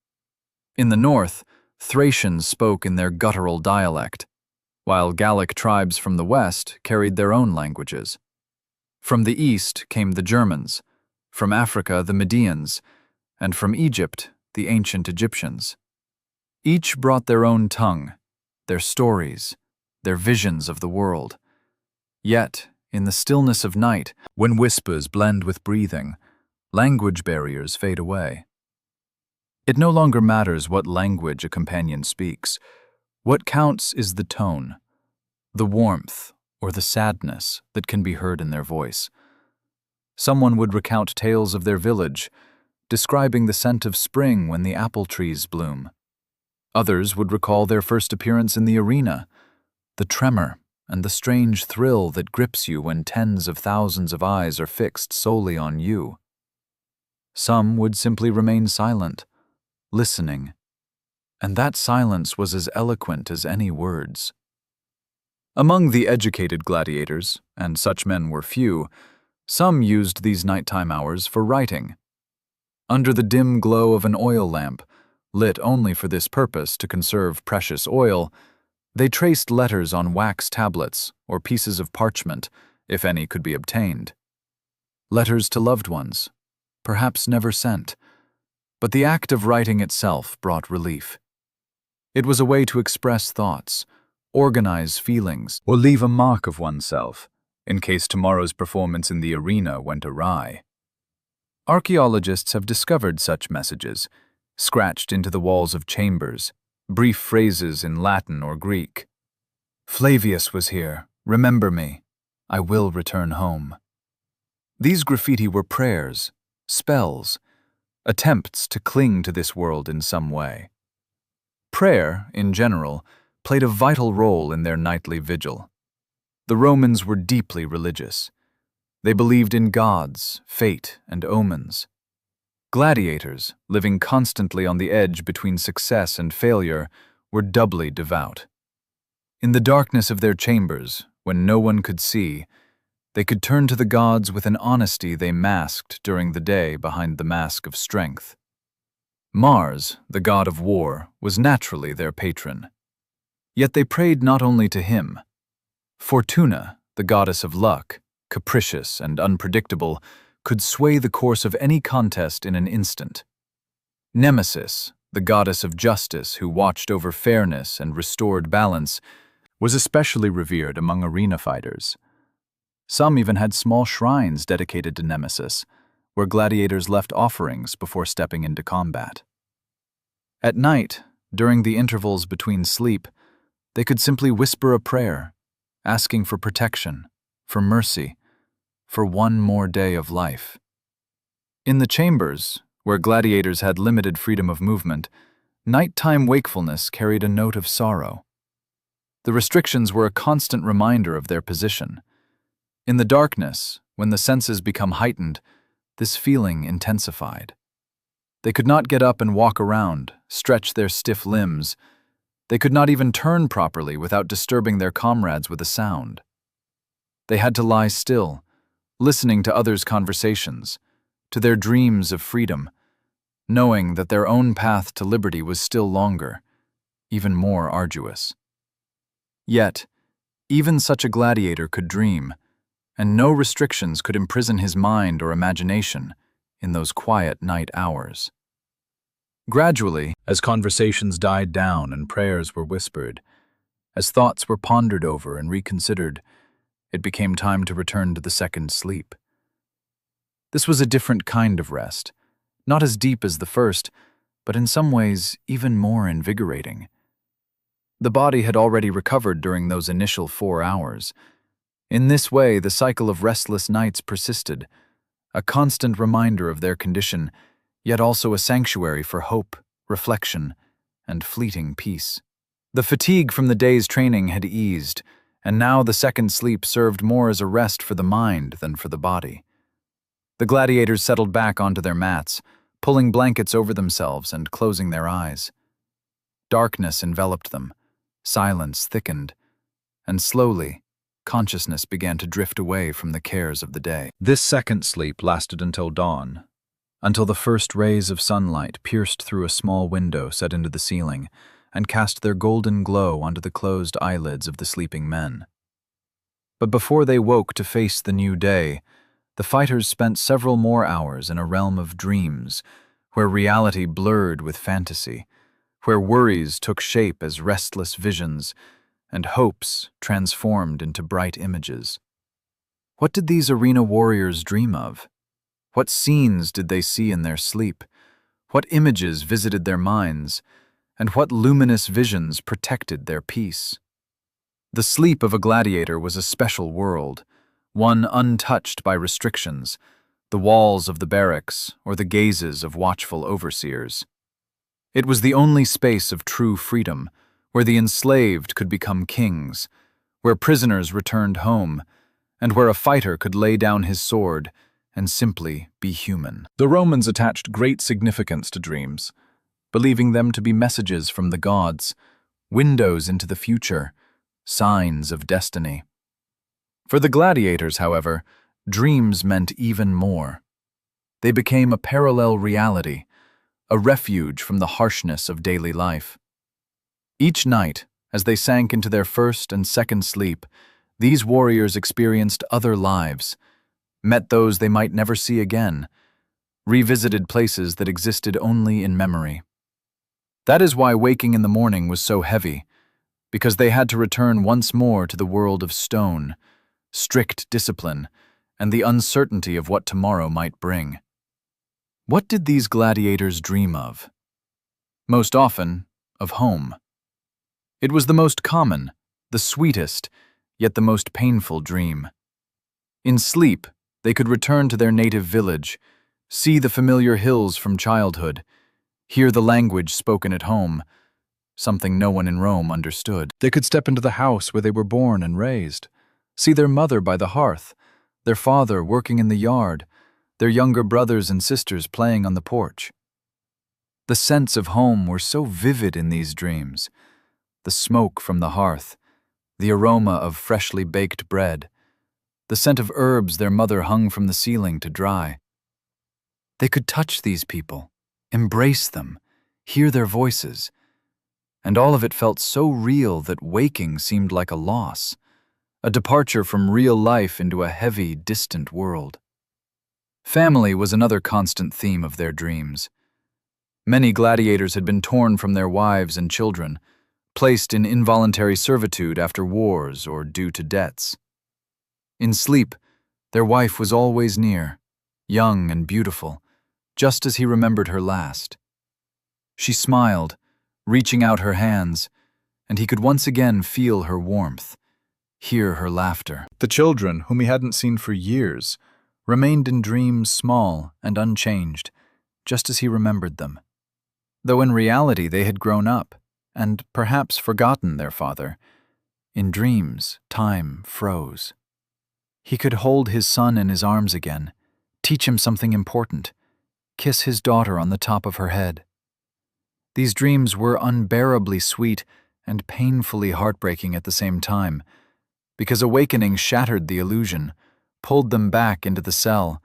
In the north, Thracians spoke in their guttural dialect, while Gallic tribes from the west carried their own languages. From the east came the Germans, from Africa the Medians, and from Egypt the ancient Egyptians. Each brought their own tongue, their stories, their visions of the world. Yet, in the stillness of night, when whispers blend with breathing, language barriers fade away. It no longer matters what language a companion speaks. What counts is the tone, the warmth, or the sadness that can be heard in their voice. Someone would recount tales of their village, describing the scent of spring when the apple trees bloom. Others would recall their first appearance in the arena, the tremor and the strange thrill that grips you when tens of thousands of eyes are fixed solely on you. Some would simply remain silent, listening, and that silence was as eloquent as any words. Among the educated gladiators, and such men were few, some used these nighttime hours for writing. Under the dim glow of an oil lamp, lit only for this purpose to conserve precious oil, they traced letters on wax tablets or pieces of parchment, if any could be obtained. Letters to loved ones, perhaps never sent, but the act of writing itself brought relief. It was a way to express thoughts, organize feelings, or leave a mark of oneself, in case tomorrow's performance in the arena went awry. Archaeologists have discovered such messages, scratched into the walls of chambers, brief phrases in Latin or Greek. "Flavius was here. Remember me. I will return home." These graffiti were prayers, spells, attempts to cling to this world in some way. Prayer, in general, played a vital role in their nightly vigil. The Romans were deeply religious. They believed in gods, fate, and omens. Gladiators, living constantly on the edge between success and failure, were doubly devout. In the darkness of their chambers, when no one could see, they could turn to the gods with an honesty they masked during the day behind the mask of strength. Mars, the god of war, was naturally their patron. Yet they prayed not only to him. Fortuna, the goddess of luck, capricious and unpredictable, could sway the course of any contest in an instant. Nemesis, the goddess of justice who watched over fairness and restored balance, was especially revered among arena fighters. Some even had small shrines dedicated to Nemesis, where gladiators left offerings before stepping into combat. At night, during the intervals between sleep, they could simply whisper a prayer, asking for protection, for mercy, for one more day of life. In the chambers, where gladiators had limited freedom of movement, nighttime wakefulness carried a note of sorrow. The restrictions were a constant reminder of their position. In the darkness, when the senses become heightened, this feeling intensified. They could not get up and walk around, stretch their stiff limbs. They could not even turn properly without disturbing their comrades with a sound. They had to lie still, listening to others' conversations, to their dreams of freedom, knowing that their own path to liberty was still longer, even more arduous. Yet, even such a gladiator could dream, and no restrictions could imprison his mind or imagination in those quiet night hours. Gradually, as conversations died down and prayers were whispered, as thoughts were pondered over and reconsidered, it became time to return to the second sleep. This was a different kind of rest, not as deep as the first, but in some ways even more invigorating. The body had already recovered during those initial 4 hours. In this way, the cycle of restless nights persisted, a constant reminder of their condition, yet also a sanctuary for hope, reflection, and fleeting peace. The fatigue from the day's training had eased, and now the second sleep served more as a rest for the mind than for the body. The gladiators settled back onto their mats, pulling blankets over themselves and closing their eyes. Darkness enveloped them, silence thickened, and slowly, consciousness began to drift away from the cares of the day. This second sleep lasted until dawn, until the first rays of sunlight pierced through a small window set into the ceiling and cast their golden glow onto the closed eyelids of the sleeping men. But before they woke to face the new day, the fighters spent several more hours in a realm of dreams, where reality blurred with fantasy, where worries took shape as restless visions, and hopes transformed into bright images. What did these arena warriors dream of? What scenes did they see in their sleep? What images visited their minds? And what luminous visions protected their peace? The sleep of a gladiator was a special world, one untouched by restrictions, the walls of the barracks or the gazes of watchful overseers. It was the only space of true freedom, where the enslaved could become kings, where prisoners returned home, and where a fighter could lay down his sword and simply be human. The Romans attached great significance to dreams, believing them to be messages from the gods, windows into the future, signs of destiny. For the gladiators, however, dreams meant even more. They became a parallel reality, a refuge from the harshness of daily life. Each night, as they sank into their first and second sleep, these warriors experienced other lives, met those they might never see again, revisited places that existed only in memory. That is why waking in the morning was so heavy, because they had to return once more to the world of stone, strict discipline, and the uncertainty of what tomorrow might bring. What did these gladiators dream of? most often of home. It was the most common, the sweetest, yet the most painful dream. In sleep, they could return to their native village, see the familiar hills from childhood, hear the language spoken at home, something no one in Rome understood. They could step into the house where they were born and raised, see their mother by the hearth, their father working in the yard, their younger brothers and sisters playing on the porch. The sense of home were so vivid in these dreams. The smoke from the hearth, the aroma of freshly baked bread, the scent of herbs their mother hung from the ceiling to dry. They could touch these people, embrace them, hear their voices, and all of it felt so real that waking seemed like a loss, a departure from real life into a heavy, distant world. Family was another constant theme of their dreams. Many gladiators had been torn from their wives and children, placed in involuntary servitude after wars or due to debts. In sleep, their wife was always near, young and beautiful, just as he remembered her last. She smiled, reaching out her hands, and he could once again feel her warmth, hear her laughter. The children, whom he hadn't seen for years, remained in dreams small and unchanged, just as he remembered them. Though in reality they had grown up, and perhaps forgotten their father. In dreams, time froze. He could hold his son in his arms again, teach him something important, kiss his daughter on the top of her head. These dreams were unbearably sweet and painfully heartbreaking at the same time, because awakening shattered the illusion, pulled them back into the cell,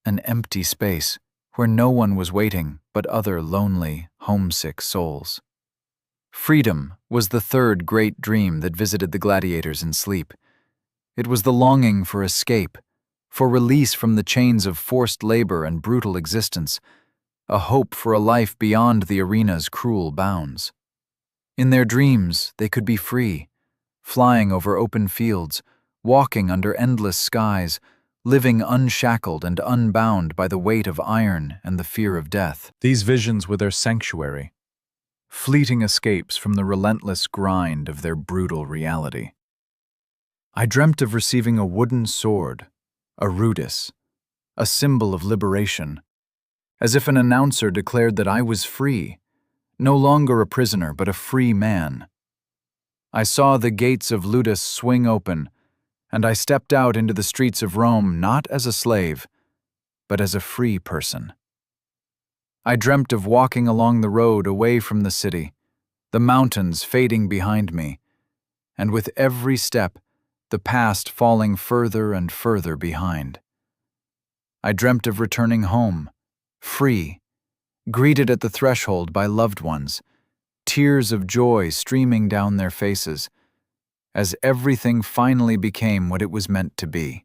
an empty space where no one was waiting but other lonely, homesick souls. Freedom was the third great dream that visited the gladiators in sleep. It was the longing for escape, for release from the chains of forced labor and brutal existence, a hope for a life beyond the arena's cruel bounds. In their dreams, they could be free, flying over open fields, walking under endless skies, living unshackled and unbound by the weight of iron and the fear of death. These visions were their sanctuary, fleeting escapes from the relentless grind of their brutal reality. I dreamt of receiving a wooden sword, a rudis, a symbol of liberation, as if an announcer declared that I was free, no longer a prisoner but a free man. I saw the gates of Ludus swing open, and I stepped out into the streets of Rome not as a slave, but as a free person. I dreamt of walking along the road away from the city, the mountains fading behind me, and with every step, the past falling further and further behind. I dreamt of returning home, free, greeted at the threshold by loved ones, tears of joy streaming down their faces, as everything finally became what it was meant to be.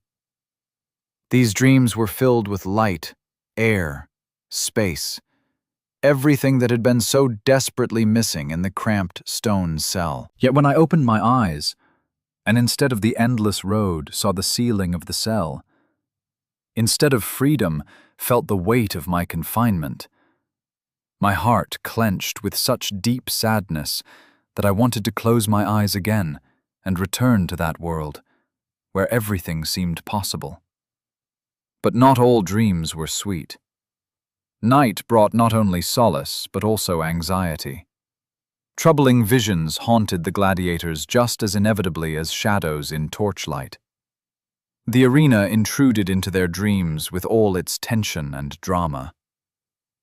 These dreams were filled with light, air, space, everything that had been so desperately missing in the cramped stone cell. Yet when I opened my eyes, and instead of the endless road saw the ceiling of the cell, instead of freedom felt the weight of my confinement, my heart clenched with such deep sadness that I wanted to close my eyes again and return to that world, where everything seemed possible. But not all dreams were sweet. Night brought not only solace, but also anxiety. Troubling visions haunted the gladiators just as inevitably as shadows in torchlight. The arena intruded into their dreams with all its tension and drama.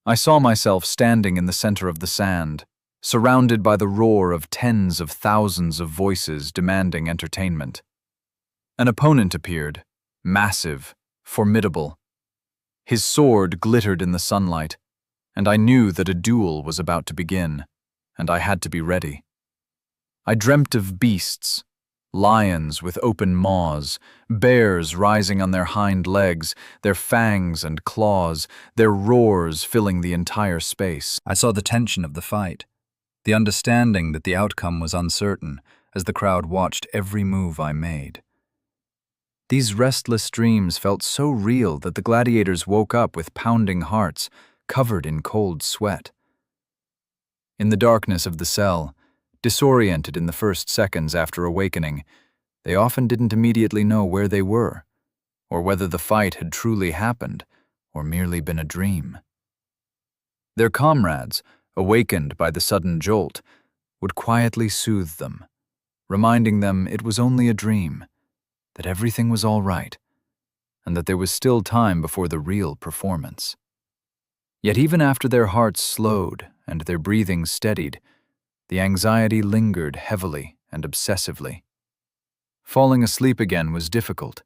I saw myself standing in the center of the sand, surrounded by the roar of tens of thousands of voices demanding entertainment. An opponent appeared, massive, formidable. His sword glittered in the sunlight, and I knew that a duel was about to begin, and I had to be ready. I dreamt of beasts, lions with open maws, bears rising on their hind legs, their fangs and claws, their roars filling the entire space. I saw the tension of the fight, the understanding that the outcome was uncertain as the crowd watched every move I made. These restless dreams felt so real that the gladiators woke up with pounding hearts, covered in cold sweat. In the darkness of the cell, disoriented in the first seconds after awakening, they often didn't immediately know where they were, or whether the fight had truly happened or merely been a dream. Their comrades, awakened by the sudden jolt, would quietly soothe them, reminding them it was only a dream, that everything was all right, and that there was still time before the real performance. Yet even after their hearts slowed and their breathing steadied, the anxiety lingered heavily and obsessively. Falling asleep again was difficult,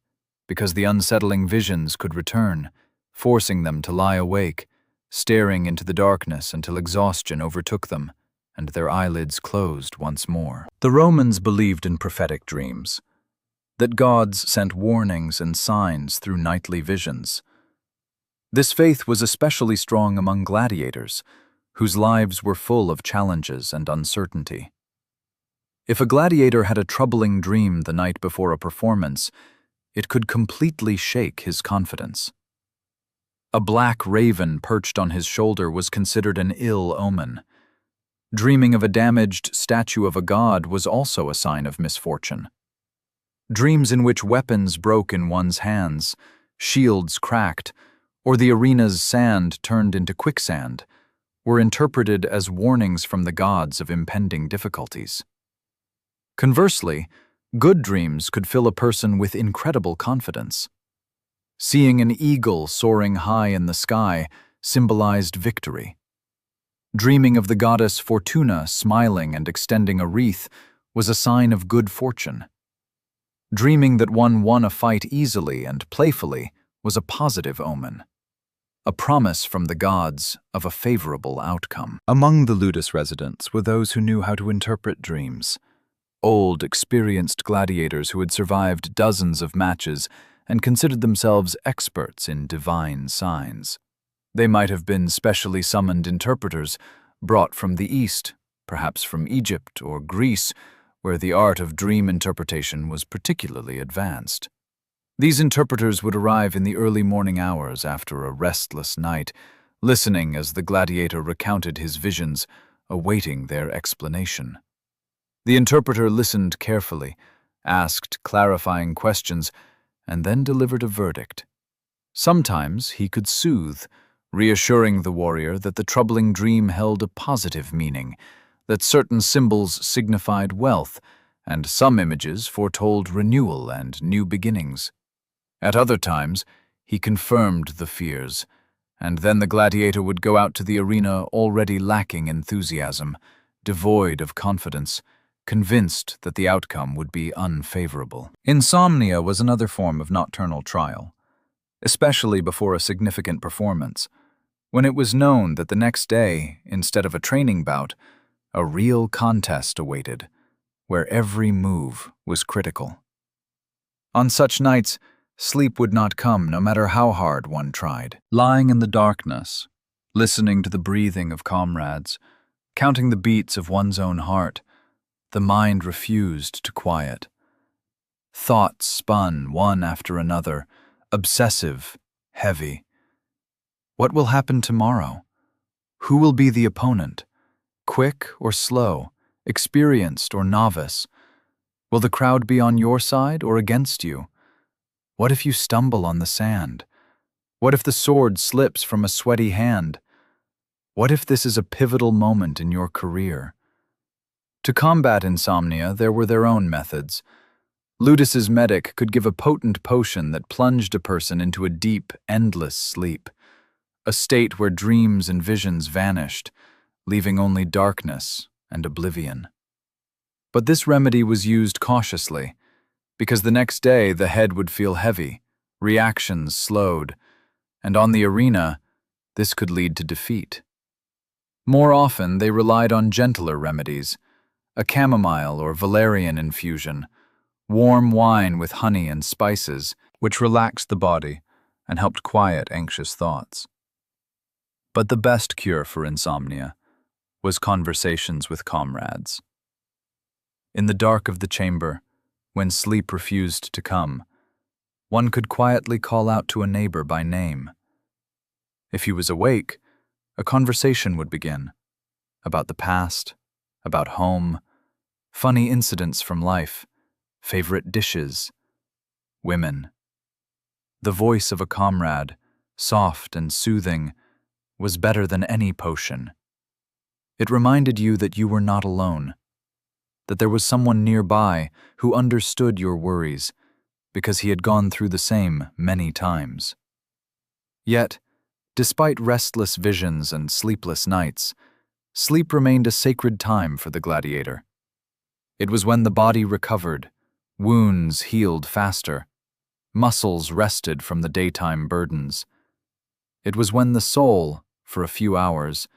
because the unsettling visions could return, forcing them to lie awake, staring into the darkness until exhaustion overtook them and their eyelids closed once more. The Romans believed in prophetic dreams, that gods sent warnings and signs through nightly visions. This faith was especially strong among gladiators, whose lives were full of challenges and uncertainty. If a gladiator had a troubling dream the night before a performance, it could completely shake his confidence. A black raven perched on his shoulder was considered an ill omen. Dreaming of a damaged statue of a god was also a sign of misfortune. Dreams in which weapons broke in one's hands, shields cracked, or the arena's sand turned into quicksand were interpreted as warnings from the gods of impending difficulties. Conversely, good dreams could fill a person with incredible confidence. Seeing an eagle soaring high in the sky symbolized victory. Dreaming of the goddess Fortuna smiling and extending a wreath was a sign of good fortune. Dreaming that one won a fight easily and playfully was a positive omen, a promise from the gods of a favorable outcome. Among the Ludus residents were those who knew how to interpret dreams. Old, experienced gladiators who had survived dozens of matches and considered themselves experts in divine signs. They might have been specially summoned interpreters brought from the East, perhaps from Egypt or Greece, where the art of dream interpretation was particularly advanced. These interpreters would arrive in the early morning hours after a restless night, listening as the gladiator recounted his visions, awaiting their explanation. The interpreter listened carefully, asked clarifying questions, and then delivered a verdict. Sometimes he could soothe, reassuring the warrior that the troubling dream held a positive meaning, that certain symbols signified wealth, and some images foretold renewal and new beginnings. At other times, he confirmed the fears, and then the gladiator would go out to the arena already lacking enthusiasm, devoid of confidence, convinced that the outcome would be unfavorable. Insomnia was another form of nocturnal trial, especially before a significant performance, when it was known that the next day, instead of a training bout, a real contest awaited, where every move was critical. On such nights, sleep would not come no matter how hard one tried. Lying in the darkness, listening to the breathing of comrades, counting the beats of one's own heart, the mind refused to quiet. Thoughts spun one after another, obsessive, heavy. What will happen tomorrow? Who will be the opponent? Quick or slow, experienced or novice? Will the crowd be on your side or against you? What if you stumble on the sand? What if the sword slips from a sweaty hand? What if this is a pivotal moment in your career? To combat insomnia, there were their own methods. Ludus's medic could give a potent potion that plunged a person into a deep, endless sleep, a state where dreams and visions vanished, leaving only darkness and oblivion. But this remedy was used cautiously, because the next day the head would feel heavy, reactions slowed, and on the arena, this could lead to defeat. More often, they relied on gentler remedies, a chamomile or valerian infusion, warm wine with honey and spices, which relaxed the body and helped quiet anxious thoughts. But the best cure for insomnia was conversations with comrades. In the dark of the chamber, when sleep refused to come, one could quietly call out to a neighbor by name. If he was awake, a conversation would begin, about the past, about home, funny incidents from life, favorite dishes, women. The voice of a comrade, soft and soothing, was better than any potion. It reminded you that you were not alone, that there was someone nearby who understood your worries because he had gone through the same many times. Yet, despite restless visions and sleepless nights, sleep remained a sacred time for the gladiator. It was when the body recovered, wounds healed faster, muscles rested from the daytime burdens. It was when the soul, for a few hours,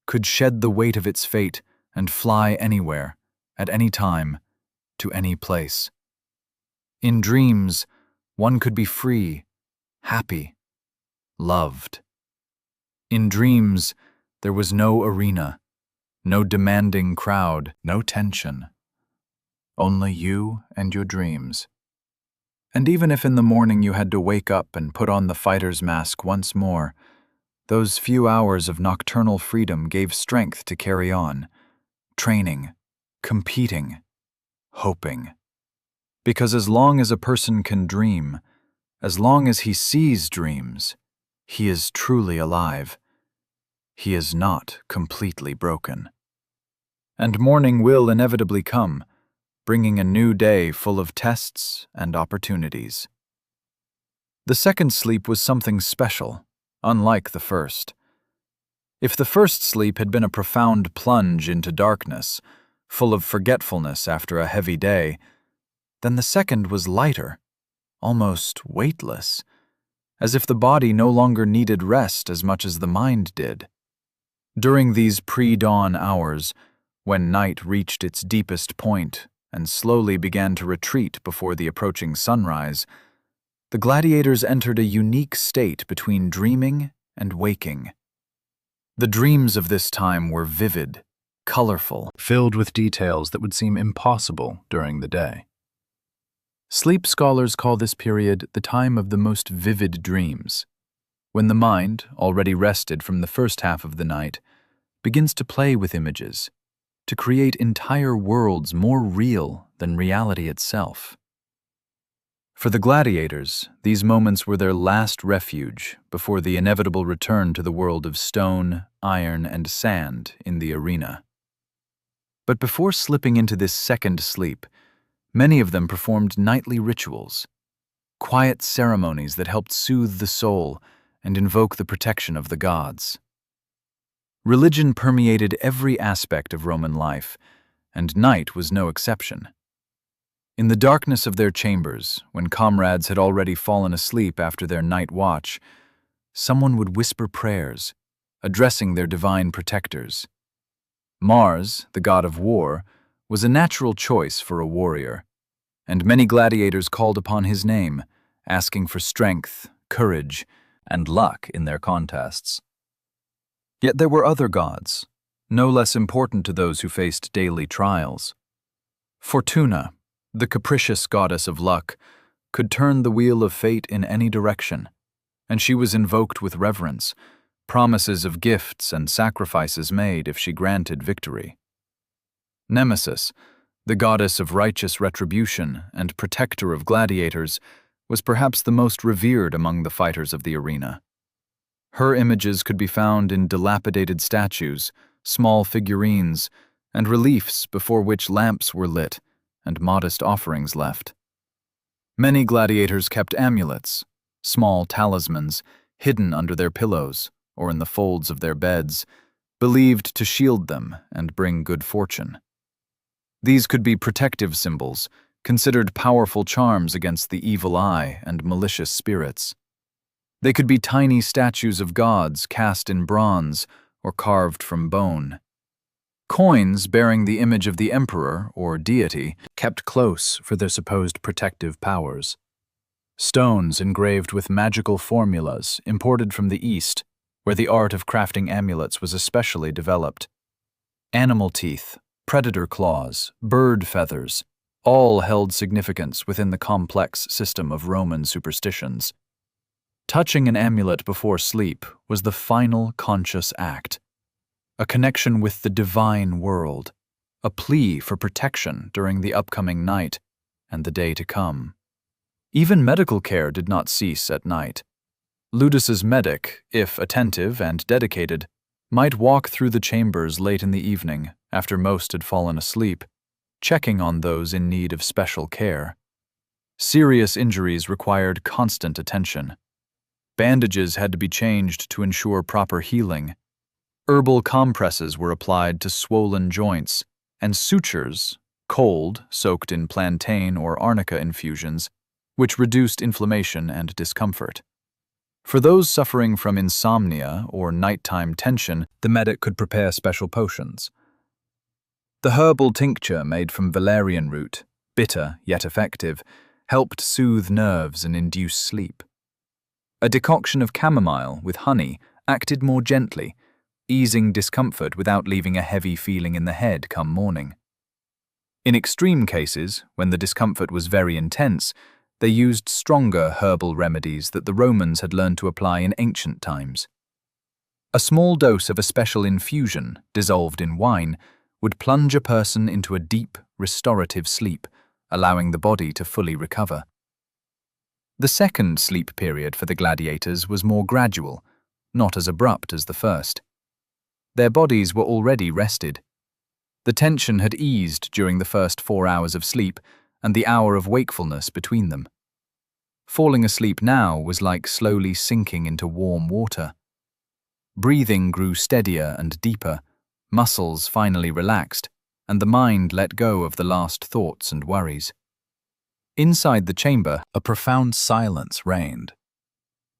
could shed the weight of its fate and fly anywhere, at any time, to any place. In dreams, one could be free, happy, loved. In dreams, there was no arena, no demanding crowd, no tension. Only you and your dreams. And even if in the morning you had to wake up and put on the fighter's mask once more, those few hours of nocturnal freedom gave strength to carry on, training, competing, hoping. Because as long as a person can dream, as long as he sees dreams, he is truly alive. He is not completely broken. And morning will inevitably come, bringing a new day full of tests and opportunities. The second sleep was something special, unlike the first. If the first sleep had been a profound plunge into darkness, full of forgetfulness after a heavy day, then the second was lighter, almost weightless, as if the body no longer needed rest as much as the mind did. During these pre-dawn hours, when night reached its deepest point and slowly began to retreat before the approaching sunrise, the gladiators entered a unique state between dreaming and waking. The dreams of this time were vivid, colorful, filled with details that would seem impossible during the day. Sleep scholars call this period the time of the most vivid dreams, when the mind, already rested from the first half of the night, begins to play with images, to create entire worlds more real than reality itself. For the gladiators, these moments were their last refuge before the inevitable return to the world of stone, iron, and sand in the arena. But before slipping into this second sleep, many of them performed nightly rituals, quiet ceremonies that helped soothe the soul and invoke the protection of the gods. Religion permeated every aspect of Roman life, and night was no exception. In the darkness of their chambers, when comrades had already fallen asleep after their night watch, someone would whisper prayers, addressing their divine protectors. Mars, the god of war, was a natural choice for a warrior, and many gladiators called upon his name, asking for strength, courage, and luck in their contests. Yet there were other gods, no less important to those who faced daily trials. Fortuna, the capricious goddess of luck, could turn the wheel of fate in any direction, and she was invoked with reverence, promises of gifts and sacrifices made if she granted victory. Nemesis, the goddess of righteous retribution and protector of gladiators, was perhaps the most revered among the fighters of the arena. Her images could be found in dilapidated statues, small figurines, and reliefs before which lamps were lit and modest offerings left. Many gladiators kept amulets, small talismans, hidden under their pillows or in the folds of their beds, believed to shield them and bring good fortune. These could be protective symbols, considered powerful charms against the evil eye and malicious spirits. They could be tiny statues of gods cast in bronze or carved from bone. Coins bearing the image of the emperor or deity kept close for their supposed protective powers. Stones engraved with magical formulas imported from the East, where the art of crafting amulets was especially developed. Animal teeth, predator claws, bird feathers, all held significance within the complex system of Roman superstitions. Touching an amulet before sleep was the final conscious act. a connection with the divine world, a plea for protection during the upcoming night and the day to come. Even medical care did not cease at night. Ludus's medic, if attentive and dedicated, might walk through the chambers late in the evening after most had fallen asleep, checking on those in need of special care. Serious injuries required constant attention. Bandages had to be changed to ensure proper healing. Herbal compresses were applied to swollen joints, and sutures, cold, soaked in plantain or arnica infusions, which reduced inflammation and discomfort. For those suffering from insomnia or nighttime tension, the medic could prepare special potions. The herbal tincture made from valerian root, bitter yet effective, helped soothe nerves and induce sleep. A decoction of chamomile with honey acted more gently, easing discomfort without leaving a heavy feeling in the head come morning. In extreme cases, when the discomfort was very intense, they used stronger herbal remedies that the Romans had learned to apply in ancient times. A small dose of a special infusion, dissolved in wine, would plunge a person into a deep, restorative sleep, allowing the body to fully recover. The second sleep period for the gladiators was more gradual, not as abrupt as the first. Their bodies were already rested. The tension had eased during the first 4 hours of sleep and the hour of wakefulness between them. Falling asleep now was like slowly sinking into warm water. Breathing grew steadier and deeper, muscles finally relaxed, and the mind let go of the last thoughts and worries. Inside the chamber, a profound silence reigned.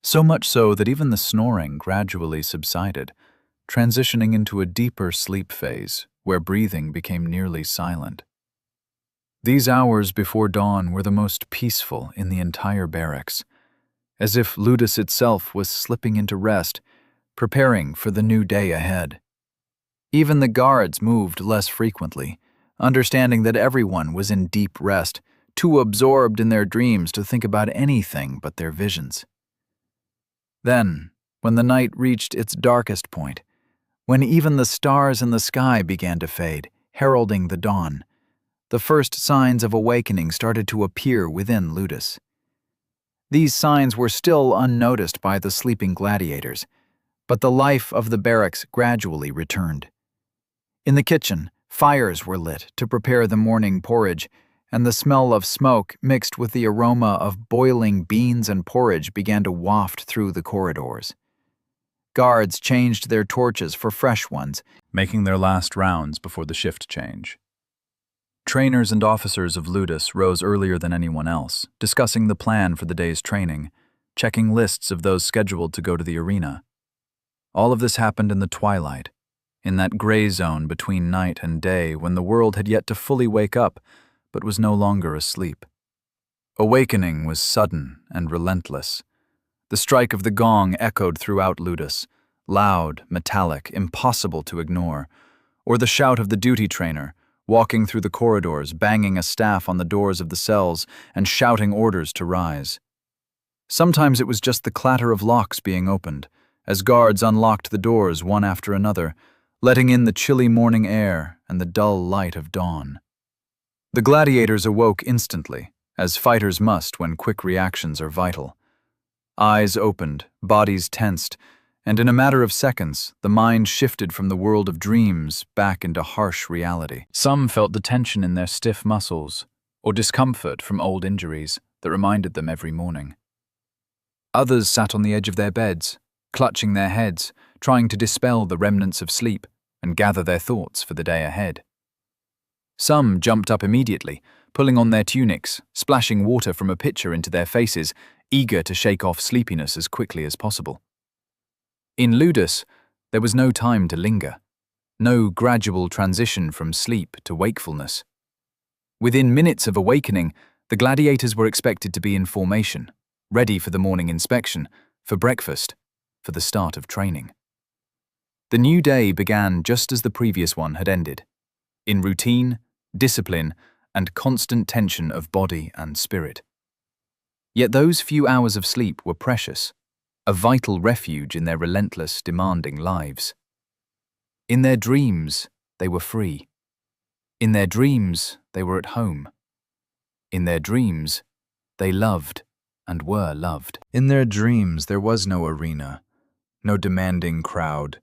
So much so that even the snoring gradually subsided, transitioning into a deeper sleep phase where breathing became nearly silent. These hours before dawn were the most peaceful in the entire barracks, as if Ludus itself was slipping into rest, preparing for the new day ahead. Even the guards moved less frequently, understanding that everyone was in deep rest, too absorbed in their dreams to think about anything but their visions. Then, when the night reached its darkest point, when even the stars in the sky began to fade, heralding the dawn, the first signs of awakening started to appear within Ludus. These signs were still unnoticed by the sleeping gladiators, but the life of the barracks gradually returned. In the kitchen, fires were lit to prepare the morning porridge, and the smell of smoke mixed with the aroma of boiling beans and porridge began to waft through the corridors. Guards changed their torches for fresh ones, making their last rounds before the shift change. Trainers and officers of Ludus rose earlier than anyone else, discussing the plan for the day's training, checking lists of those scheduled to go to the arena. All of this happened in the twilight, in that gray zone between night and day when the world had yet to fully wake up but was no longer asleep. Awakening was sudden and relentless. The strike of the gong echoed throughout Ludus, loud, metallic, impossible to ignore, or the shout of the duty trainer, walking through the corridors, banging a staff on the doors of the cells and shouting orders to rise. Sometimes it was just the clatter of locks being opened, as guards unlocked the doors one after another, letting in the chilly morning air and the dull light of dawn. The gladiators awoke instantly, as fighters must when quick reactions are vital. Eyes opened, bodies tensed, and in a matter of seconds, the mind shifted from the world of dreams back into harsh reality. Some felt the tension in their stiff muscles, or discomfort from old injuries that reminded them every morning. Others sat on the edge of their beds, clutching their heads, trying to dispel the remnants of sleep and gather their thoughts for the day ahead. Some jumped up immediately, pulling on their tunics, splashing water from a pitcher into their faces, eager to shake off sleepiness as quickly as possible. In Ludus, there was no time to linger, no gradual transition from sleep to wakefulness. Within minutes of awakening, the gladiators were expected to be in formation, ready for the morning inspection, for breakfast, for the start of training. The new day began just as the previous one had ended, in routine, discipline, and constant tension of body and spirit. Yet those few hours of sleep were precious, a vital refuge in their relentless, demanding lives. In their dreams, they were free. In their dreams, they were at home. In their dreams, they loved and were loved. In their dreams, there was no arena, no demanding crowd,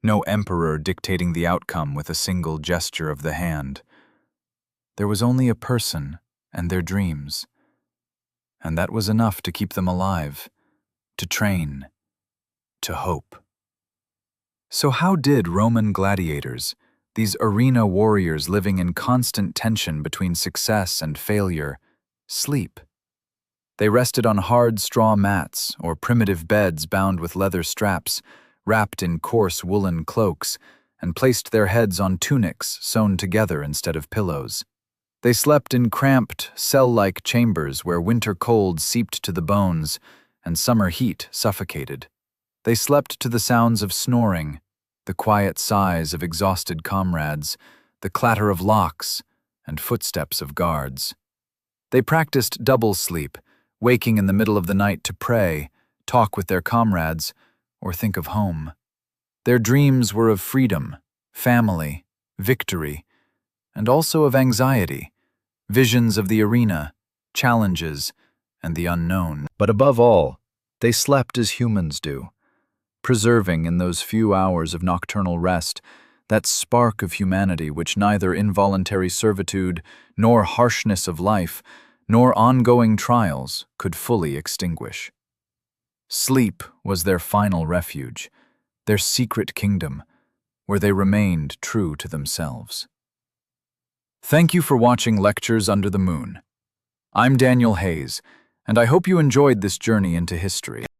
no emperor dictating the outcome with a single gesture of the hand. There was only a person and their dreams. And that was enough to keep them alive, to train, to hope. So how did Roman gladiators, these arena warriors living in constant tension between success and failure, sleep? They rested on hard straw mats or primitive beds bound with leather straps, wrapped in coarse woolen cloaks, and placed their heads on tunics sewn together instead of pillows. They slept in cramped, cell-like chambers where winter cold seeped to the bones and summer heat suffocated. They slept to the sounds of snoring, the quiet sighs of exhausted comrades, the clatter of locks, and footsteps of guards. They practiced double sleep, waking in the middle of the night to pray, talk with their comrades, or think of home. Their dreams were of freedom, family, victory, and also of anxiety, visions of the arena, challenges, and the unknown. But above all, they slept as humans do, preserving in those few hours of nocturnal rest that spark of humanity which neither involuntary servitude, nor harshness of life, nor ongoing trials could fully extinguish. Sleep was their final refuge, their secret kingdom, where they remained true to themselves. Thank you for watching Lectures Under the Moon. I'm Daniel Hayes, and I hope you enjoyed this journey into history.